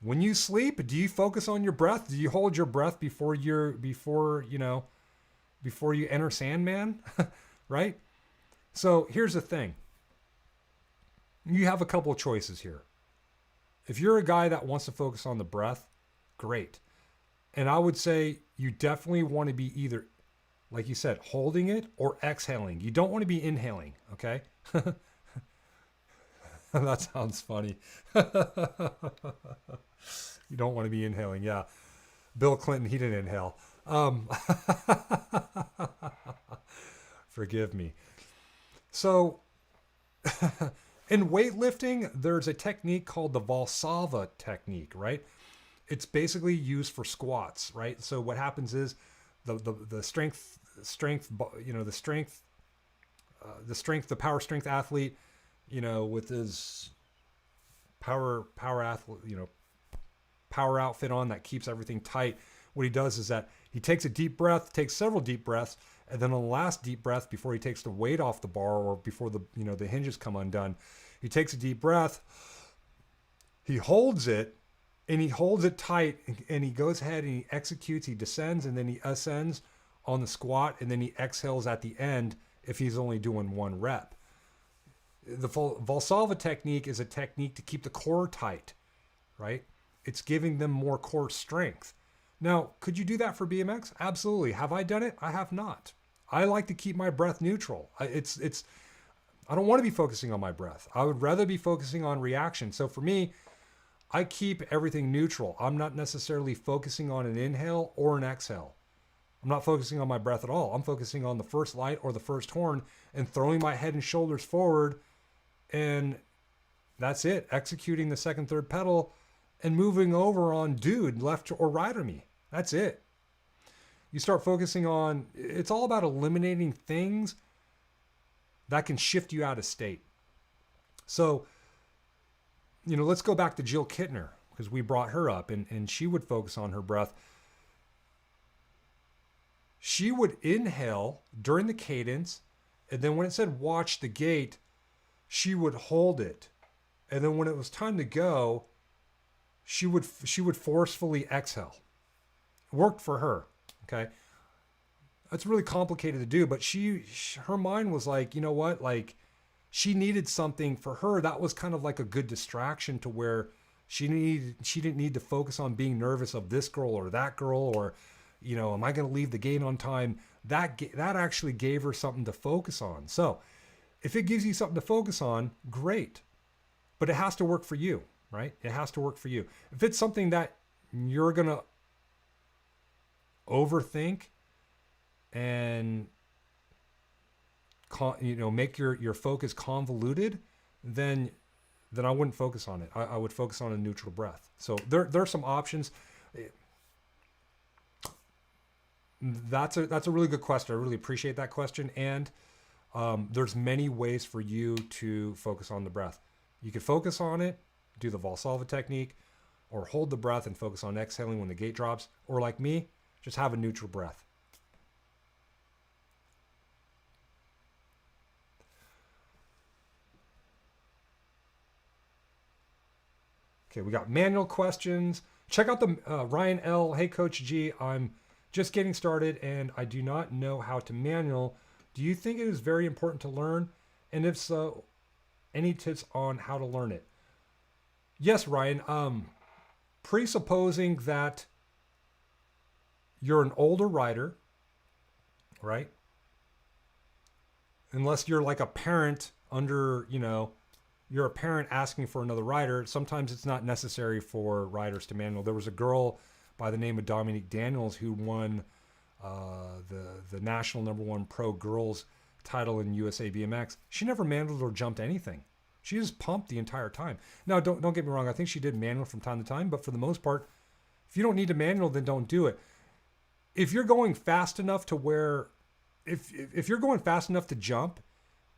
when you sleep, do you focus on your breath? Do you hold your breath before you enter Sandman? Right? So here's the thing. You have a couple of choices here. If you're a guy that wants to focus on the breath, great. And I would say you definitely want to be either, like you said, holding it or exhaling. You don't want to be inhaling, okay? That sounds funny. You don't want to be inhaling, yeah. Bill Clinton, he didn't inhale. Forgive me. So, in weightlifting, there's a technique called the Valsalva technique, right? It's basically used for squats, right? So what happens is the power strength athlete, you know, with his power outfit on that keeps everything tight. What he does is that he takes a deep breath, takes several deep breaths, and then on the last deep breath, before he takes the weight off the bar or before the hinges come undone, he takes a deep breath, he holds it, and he holds it tight, and he goes ahead and he executes, he descends, and then he ascends on the squat, and then he exhales at the end if he's only doing one rep. The Valsalva technique is a technique to keep the core tight, right? It's giving them more core strength. Now, could you do that for BMX? Absolutely. Have I done it? I have not. I like to keep my breath neutral. I don't want to be focusing on my breath. I would rather be focusing on reaction. So for me, I keep everything neutral. I'm not necessarily focusing on an inhale or an exhale. I'm not focusing on my breath at all. I'm focusing on the first light or the first horn and throwing my head and shoulders forward and That's it. Executing the second, third pedal and moving over on dude, left or right of me. That's it. You start focusing on, it's all about eliminating things that can shift you out of state. So, let's go back to Jill Kittner, because we brought her up and she would focus on her breath. She would inhale during the cadence, and then when it said watch the gate, she would hold it. And then when it was time to go, she would forcefully exhale. It worked for her, okay? That's really complicated to do, but her mind was like, you know what? Like, she needed something for her. That was kind of like a good distraction to where she didn't need to focus on being nervous of this girl or that girl or, am I going to leave the gate on time? That actually gave her something to focus on. So if it gives you something to focus on, great. But it has to work for you, right? It has to work for you. If it's something that you're going to overthink and make your focus convoluted, then I wouldn't focus on it. I would focus on a neutral breath. So there are some options. That's a really good question. I really appreciate that question. And there's many ways for you to focus on the breath. You could focus on it, do the Valsalva technique, or hold the breath and focus on exhaling when the gate drops. Or like me, just have a neutral breath. Okay, we got manual questions. Check out the Ryan L. Hey, Coach G, I'm just getting started and I do not know how to manual. Do you think it is very important to learn? And if so, any tips on how to learn it? Yes, Ryan. Presupposing that you're an older rider, right? Unless you're like a parent under, you're a parent asking for another rider. Sometimes it's not necessary for riders to manual. There was a girl by the name of Dominique Daniels who won the national #1 pro girls title in USA BMX. She never manualed or jumped anything. She just pumped the entire time. Now, don't get me wrong. I think she did manual from time to time, but for the most part, if you don't need to manual, then don't do it. If you're going fast enough to where, if you're going fast enough to jump,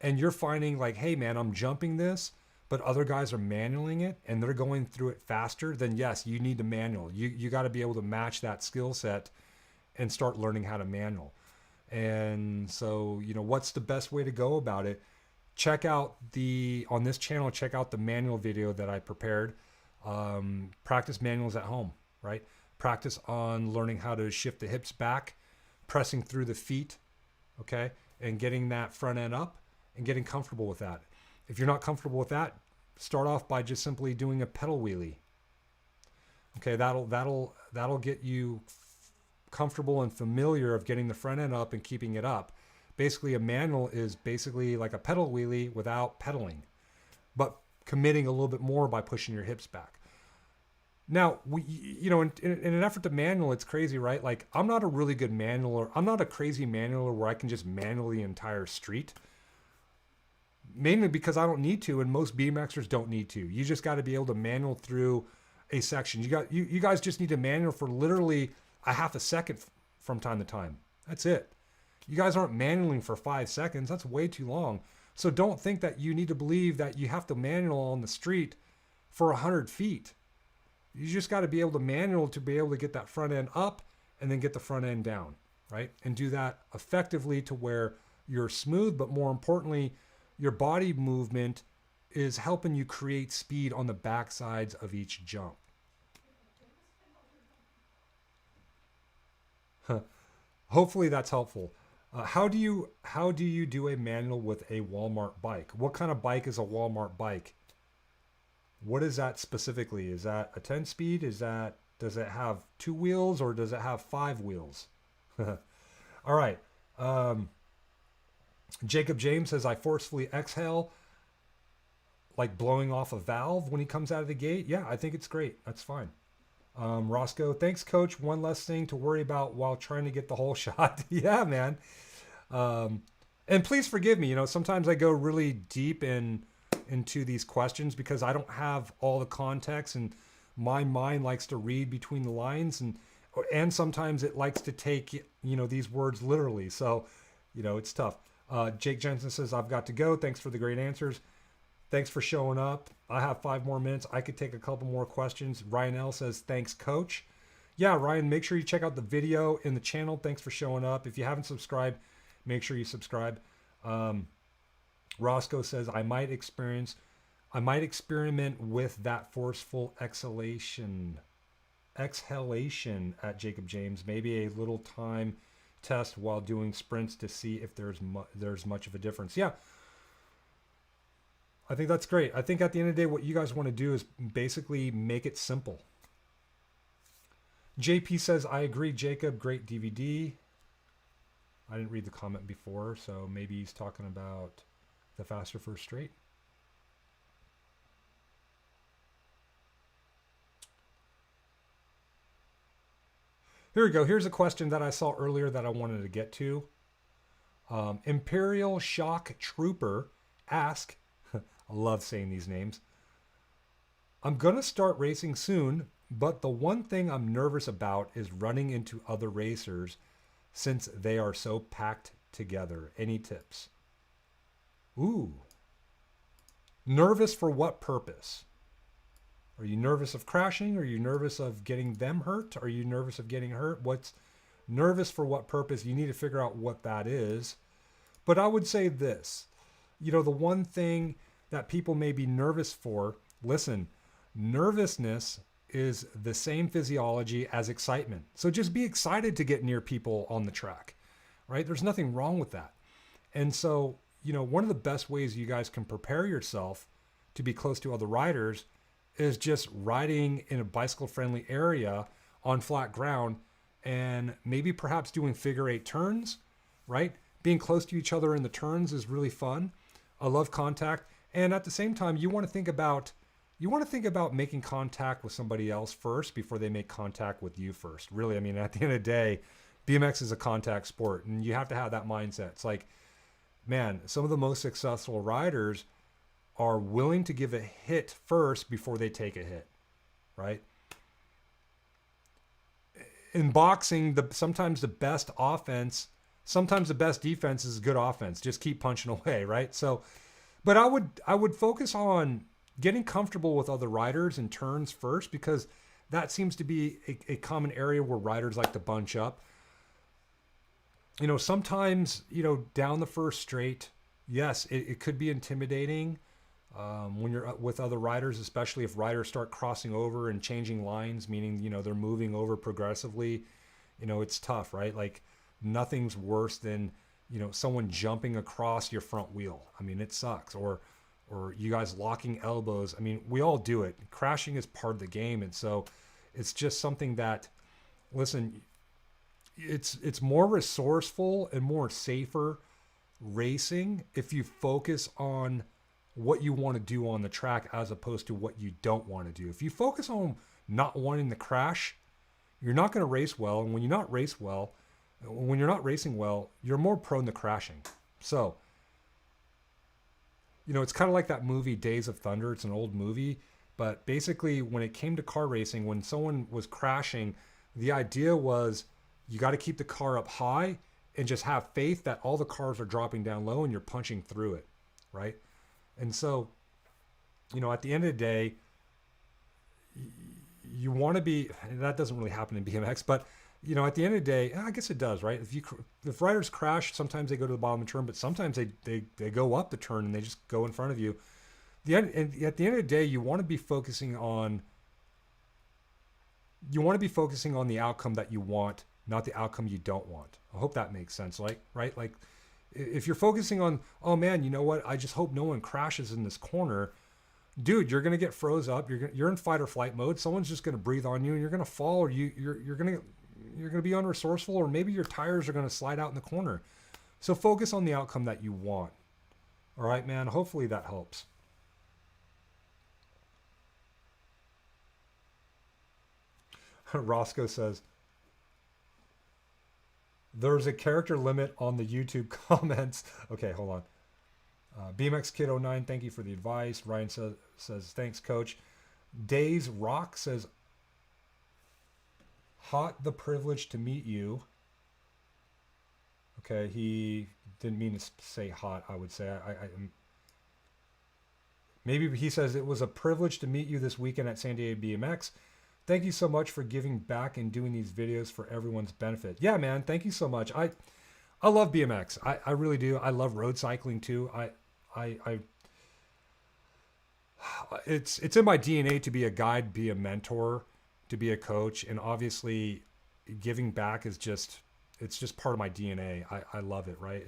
and you're finding like, hey man, I'm jumping this, but other guys are manualing it and they're going through it faster, then yes, you need to manual. You got to be able to match that skill set and start learning how to manual. And so, what's the best way to go about it? Check out on this channel, check out the manual video that I prepared. Practice manuals at home, right? Practice on learning how to shift the hips back, pressing through the feet, okay? And getting that front end up and getting comfortable with that. If you're not comfortable with that, start off by just simply doing a pedal wheelie. Okay, that'll get you comfortable and familiar of getting the front end up and keeping it up. Basically, a manual is basically like a pedal wheelie without pedaling, but committing a little bit more by pushing your hips back. Now, in an effort to manual, it's crazy, right? Like, I'm not a really good manualer. I'm not a crazy manualer where I can just manual the entire street. Mainly because I don't need to, and most BMXers don't need to. You just got to be able to manual through a section. You guys just need to manual for literally a half a second from time to time. That's it. You guys aren't manualing for 5 seconds. That's way too long. So don't think that you need to believe that you have to manual on the street for 100 feet. You just got to be able to manual to be able to get that front end up and then get the front end down, right? And do that effectively to where you're smooth, but more importantly, your body movement is helping you create speed on the back sides of each jump. Hopefully that's helpful. How do you do a manual with a Walmart bike? What kind of bike is a Walmart bike? What is that specifically? Is that a 10 speed? Does it have 2 wheels or does it have 5 wheels? All right. Jacob James says, I forcefully exhale like blowing off a valve when he comes out of the gate. Yeah, I think it's great. That's fine. Roscoe, thanks, coach. One less thing to worry about while trying to get the whole shot. Yeah, man. And please forgive me. Sometimes I go really deep in into these questions because I don't have all the context, and my mind likes to read between the lines, and sometimes it likes to take, these words literally. So, it's tough. Jake Jensen says, I've got to go. Thanks for the great answers. Thanks for showing up. I have 5 more minutes. I could take a couple more questions. Ryan L says, thanks, coach. Yeah, Ryan, make sure you check out the video in the channel. Thanks for showing up. If you haven't subscribed, make sure you subscribe. Roscoe says, I might experiment with that forceful exhalation at Jacob James. Maybe a little time test while doing sprints to see if there's much of a difference. Yeah, I think that's great. I think at the end of the day, what you guys want to do is basically make it simple. JP says, I agree, Jacob. Great DVD. I didn't read the comment before, so maybe he's talking about the faster first straight. Here we go. Here's a question that I saw earlier that I wanted to get to. Imperial Shock Trooper ask, I love saying these names. I'm going to start racing soon, but the one thing I'm nervous about is running into other racers since they are so packed together. Any tips? Ooh. Nervous for what purpose? Are you nervous of crashing? Are you nervous of getting them hurt? Are you nervous of getting hurt? What's nervous for what purpose? You need to figure out what that is. But I would say this, the one thing that people may be nervous for, listen, nervousness is the same physiology as excitement. So just be excited to get near people on the track, right? There's nothing wrong with that. And so, one of the best ways you guys can prepare yourself to be close to other riders is just riding in a bicycle-friendly area on flat ground and maybe perhaps doing figure 8 turns, right? Being close to each other in the turns is really fun. I love contact. And at the same time, you want to think about making contact with somebody else first before they make contact with you first. Really, at the end of the day, BMX is a contact sport, and you have to have that mindset. It's like, man, some of the most successful riders are willing to give a hit first before they take a hit, right? In boxing, sometimes the best defense is good offense. Just keep punching away, right? So, but I would focus on getting comfortable with other riders in turns first, because that seems to be a common area where riders like to bunch up. Sometimes, down the first straight, yes, it could be intimidating when you're with other riders, especially if riders start crossing over and changing lines, meaning, they're moving over progressively. It's tough, right? Like, nothing's worse than, someone jumping across your front wheel. It sucks. Or you guys locking elbows. We all do it. Crashing is part of the game. And so it's just something that, listen, it's more resourceful and more safer racing if you focus on what you want to do on the track as opposed to what you don't want to do. If you focus on not wanting to crash, you're not going to race well. And when you're not racing well, you're more prone to crashing. So, it's kind of like that movie Days of Thunder. It's an old movie, but basically when it came to car racing, when someone was crashing, the idea was you got to keep the car up high and just have faith that all the cars are dropping down low and you're punching through it, right? And so, at the end of the day, you want to be, and that doesn't really happen in BMX, but at the end of the day, I guess it does, right? If riders crash, sometimes they go to the bottom of the turn, but sometimes they go up the turn and they just go in front of you. And at the end of the day, you want to be focusing on the outcome that you want, not the outcome you don't want. I hope that makes sense, right? Like, if you're focusing on, oh man, you know what? I just hope no one crashes in this corner. Dude, you're gonna get froze up. You're in fight or flight mode. Someone's just gonna breathe on you, and you're gonna fall, or you're gonna be unresourceful, or maybe your tires are gonna slide out in the corner. So focus on the outcome that you want. All right, man. Hopefully that helps. Roscoe says, there's a character limit on the YouTube comments. Okay, hold BMX Kid 09, thank you for the advice. Ryan says thanks, coach. Days Rock says, hot the privilege to meet you. Okay, he didn't mean to say hot, I would say. Maybe he says it was a privilege to meet you this weekend at San Diego BMX. Thank you so much for giving back and doing these videos for everyone's benefit. Yeah, man, thank you so much. I love BMX. I really do. I love road cycling too. It's in my DNA to be a guide, be a mentor, to be a coach, and obviously giving back is just part of my DNA. I love it, right?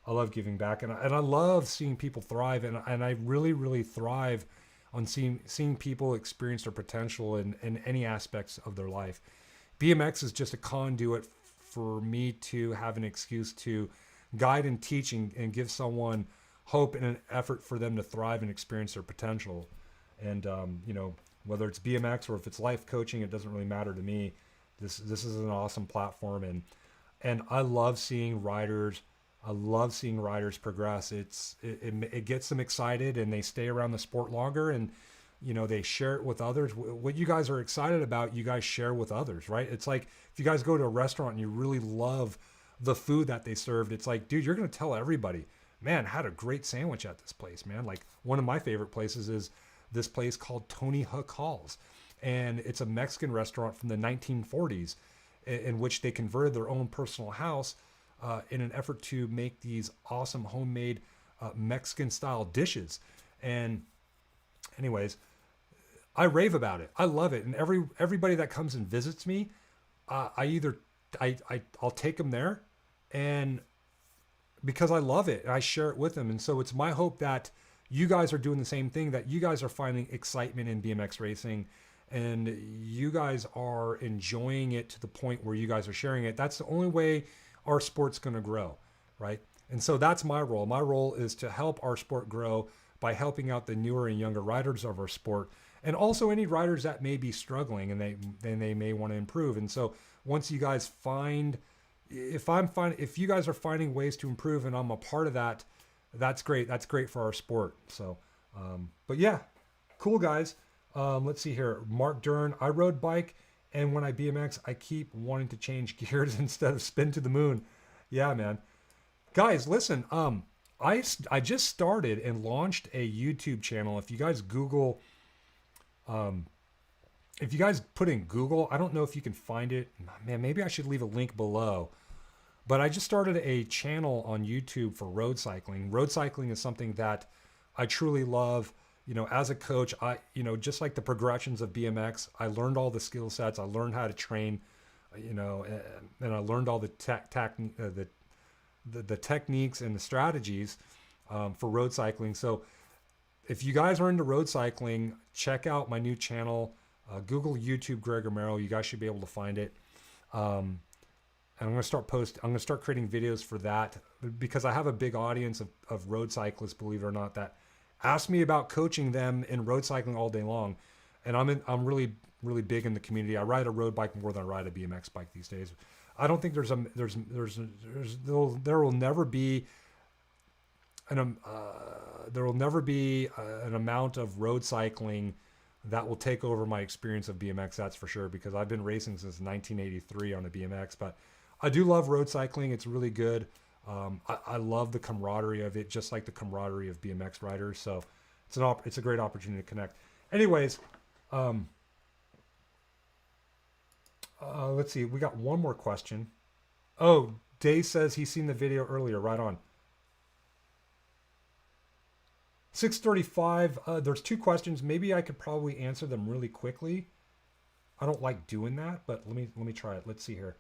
I love giving back, and I love seeing people thrive, and I really, really thrive on seeing people experience their potential in any aspects of their life. BMX is just a conduit for me to have an excuse to guide and teach and give someone hope and an effort for them to thrive and experience their potential. And whether it's BMX or if it's life coaching, it doesn't really matter to me. This is an awesome platform, and I love seeing riders. I love seeing riders progress. It gets them excited, and they stay around the sport longer, and they share it with others. What you guys are excited about, you guys share with others, right? It's like if you guys go to a restaurant and you really love the food that they served, it's like, dude, you're gonna tell everybody, man, I had a great sandwich at this place, man. Like one of my favorite places is this place called Tony Huckall's, and it's a Mexican restaurant from the 1940s in which they converted their own personal house in an effort to make these awesome homemade Mexican style dishes. And anyways, I rave about it. I love it. And everybody that comes and visits me, I'll take them there, and because I love it, I share it with them. And so it's my hope that you guys are doing the same thing, that you guys are finding excitement in BMX racing, and you guys are enjoying it to the point where you guys are sharing it. That's the only way our sport's going to grow, right? And so that's my role. My role is to help our sport grow by helping out the newer and younger riders of our sport, and also any riders that may be struggling and they may want to improve. And so once you guys if you guys are finding ways to improve and I'm a part of that, that's great. That's great for our sport. So, but yeah, cool guys. Let's see here. Mark Dern, I rode bike, and when I BMX, I keep wanting to change gears instead of spin to the moon. Yeah, man. Guys, listen, I just started and launched a YouTube channel. If you guys Google, if you guys put in Google, I don't know if you can find it. Man, maybe I should leave a link below. But I just started a channel on YouTube for road cycling. Road cycling is something that I truly love. As a coach, just like the progressions of BMX, I learned all the skill sets. I learned how to train, and I learned all the the techniques and the strategies for road cycling. So if you guys are into road cycling, check out my new channel. Google YouTube Greg Romero. You guys should be able to find it. And I'm going to start creating videos for that, because I have a big audience of road cyclists, believe it or not, that ask me about coaching them in road cycling all day long. And I'm really, really big in the community. I ride a road bike more than I ride a BMX bike these days. I don't think there will never be an amount of road cycling that will take over my experience of BMX. That's for sure, because I've been racing since 1983 on a BMX, but I do love road cycling. It's really good. I love the camaraderie of it, just like the camaraderie of BMX riders. So it's a great opportunity to connect. Anyways, let's see. We got one more question. Oh, Day says he's seen the video earlier. Right on. 6:35. There's two questions. Maybe I could probably answer them really quickly. I don't like doing that, but let me try it. Let's see here.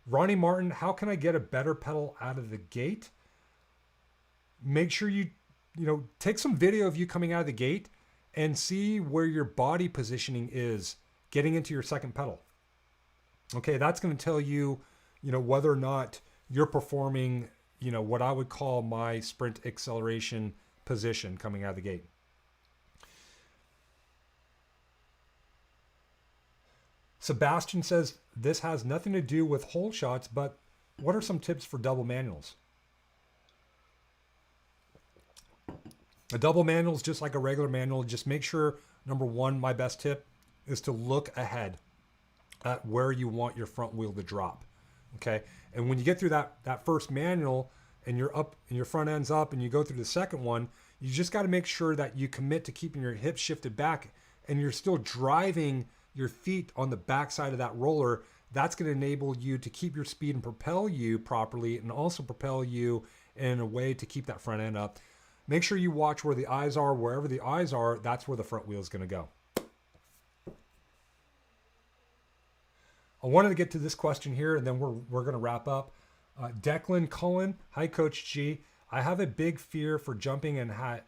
Ronnie Martin, how can I get a better pedal out of the gate? Make sure you take some video of you coming out of the gate and see where your body positioning is getting into your second pedal. Okay, that's going to tell you, whether or not you're performing, what I would call my sprint acceleration position coming out of the gate. Sebastian says, this has nothing to do with hole shots, but what are some tips for double manuals? A double manual is just like a regular manual. Just make sure, number one, my best tip is to look ahead at where you want your front wheel to drop. Okay. And when you get through that first manual and you're up and your front end's up and you go through the second one, you just got to make sure that you commit to keeping your hips shifted back and you're still driving your feet on the backside of that roller. That's going to enable you to keep your speed and propel you properly and also propel you in a way to keep that front end up. Make sure you watch where the eyes are. Wherever the eyes are, that's where the front wheel is going to go. I wanted to get to this question here, and then we're going to wrap up. Declan Cullen, hi, Coach G. I have a big fear for jumping and let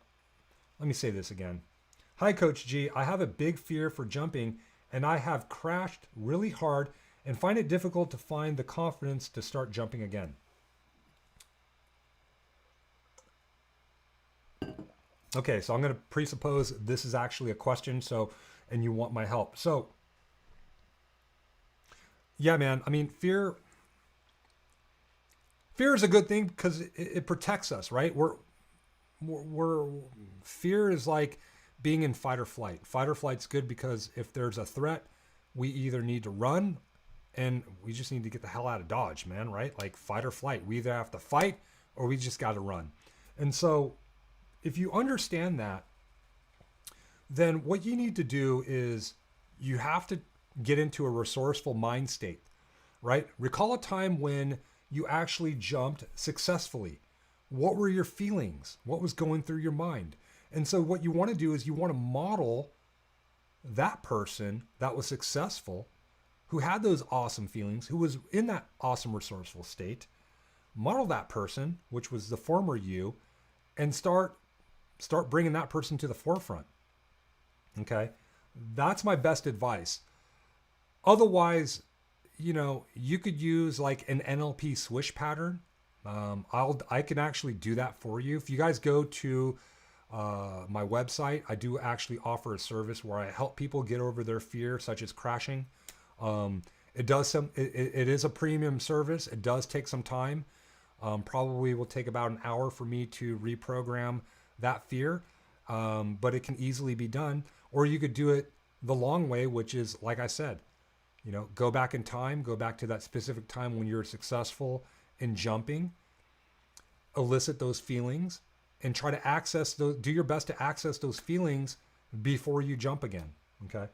me say this again. Hi, Coach G. I have a big fear for jumping, and I have crashed really hard and find it difficult to find the confidence to start jumping again. Okay, so I'm going to presuppose this is actually a question, and you want my help. So, yeah, man, I mean, fear is a good thing because it protects us, right? Fear is like being in fight or flight. Fight or flight's good because if there's a threat, we either need to run and we just need to get the hell out of Dodge, man, right? Like fight or flight. We either have to fight or we just got to run. And so if you understand that, then what you need to do is you have to get into a resourceful mind state, right? Recall a time when you actually jumped successfully. What were your feelings? What was going through your mind? And so what you want to do is you want to model that person that was successful, who had those awesome feelings, who was in that awesome resourceful state. Model that person, which was the former you, and start bringing that person to the forefront. Okay? That's my best advice. Otherwise, you could use like an NLP swish pattern. I can actually do that for you. If you guys go to my website, I do actually offer a service where I help people get over their fear, such as crashing. It is a premium service. It does take some time. Probably will take about an hour for me to reprogram that fear, but it can easily be done. Or you could do it the long way, which is, like I said, go back in time, go back to that specific time when you're successful in jumping, elicit those feelings, and try to do your best to access those feelings before you jump again. Okay.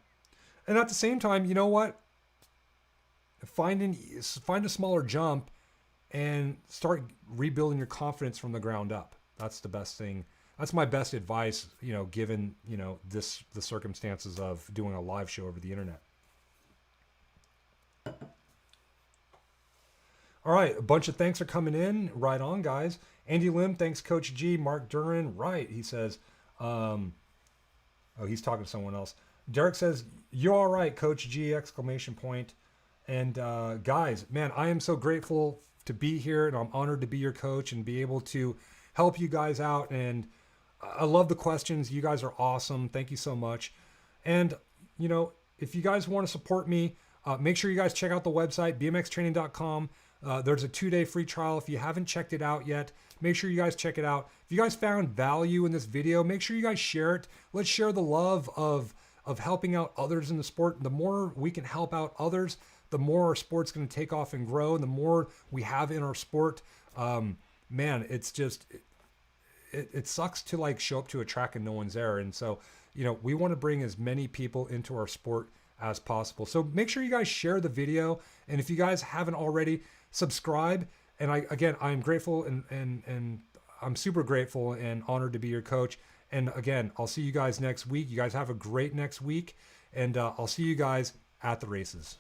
And at the same time, you know what? Find a smaller jump and start rebuilding your confidence from the ground up. That's the best thing. That's my best advice, given, the circumstances of doing a live show over the internet. All right, a bunch of thanks are coming in. Right on, guys. Andy Lim, thanks, Coach G. Mark Duran, right. He says, he's talking to someone else. Derek says, you're all right, Coach G, exclamation point. And guys, man, I am so grateful to be here, and I'm honored to be your coach and be able to help you guys out. And I love the questions. You guys are awesome. Thank you so much. And, if you guys want to support me, make sure you guys check out the website, bmxtraining.com. There's a 2-day free trial. If you haven't checked it out yet, make sure you guys check it out. If you guys found value in this video, make sure you guys share it. Let's share the love of helping out others in the sport. The more we can help out others, the more our sport's going to take off and grow. And the more we have in our sport, man, it's just, it sucks to like show up to a track and no one's there. And so, we want to bring as many people into our sport as possible. So make sure you guys share the video. And if you guys haven't already, subscribe. And I'm grateful and I'm super grateful and honored to be your coach. And again, I'll see you guys next week. You guys have a great next week. And I'll see you guys at the races.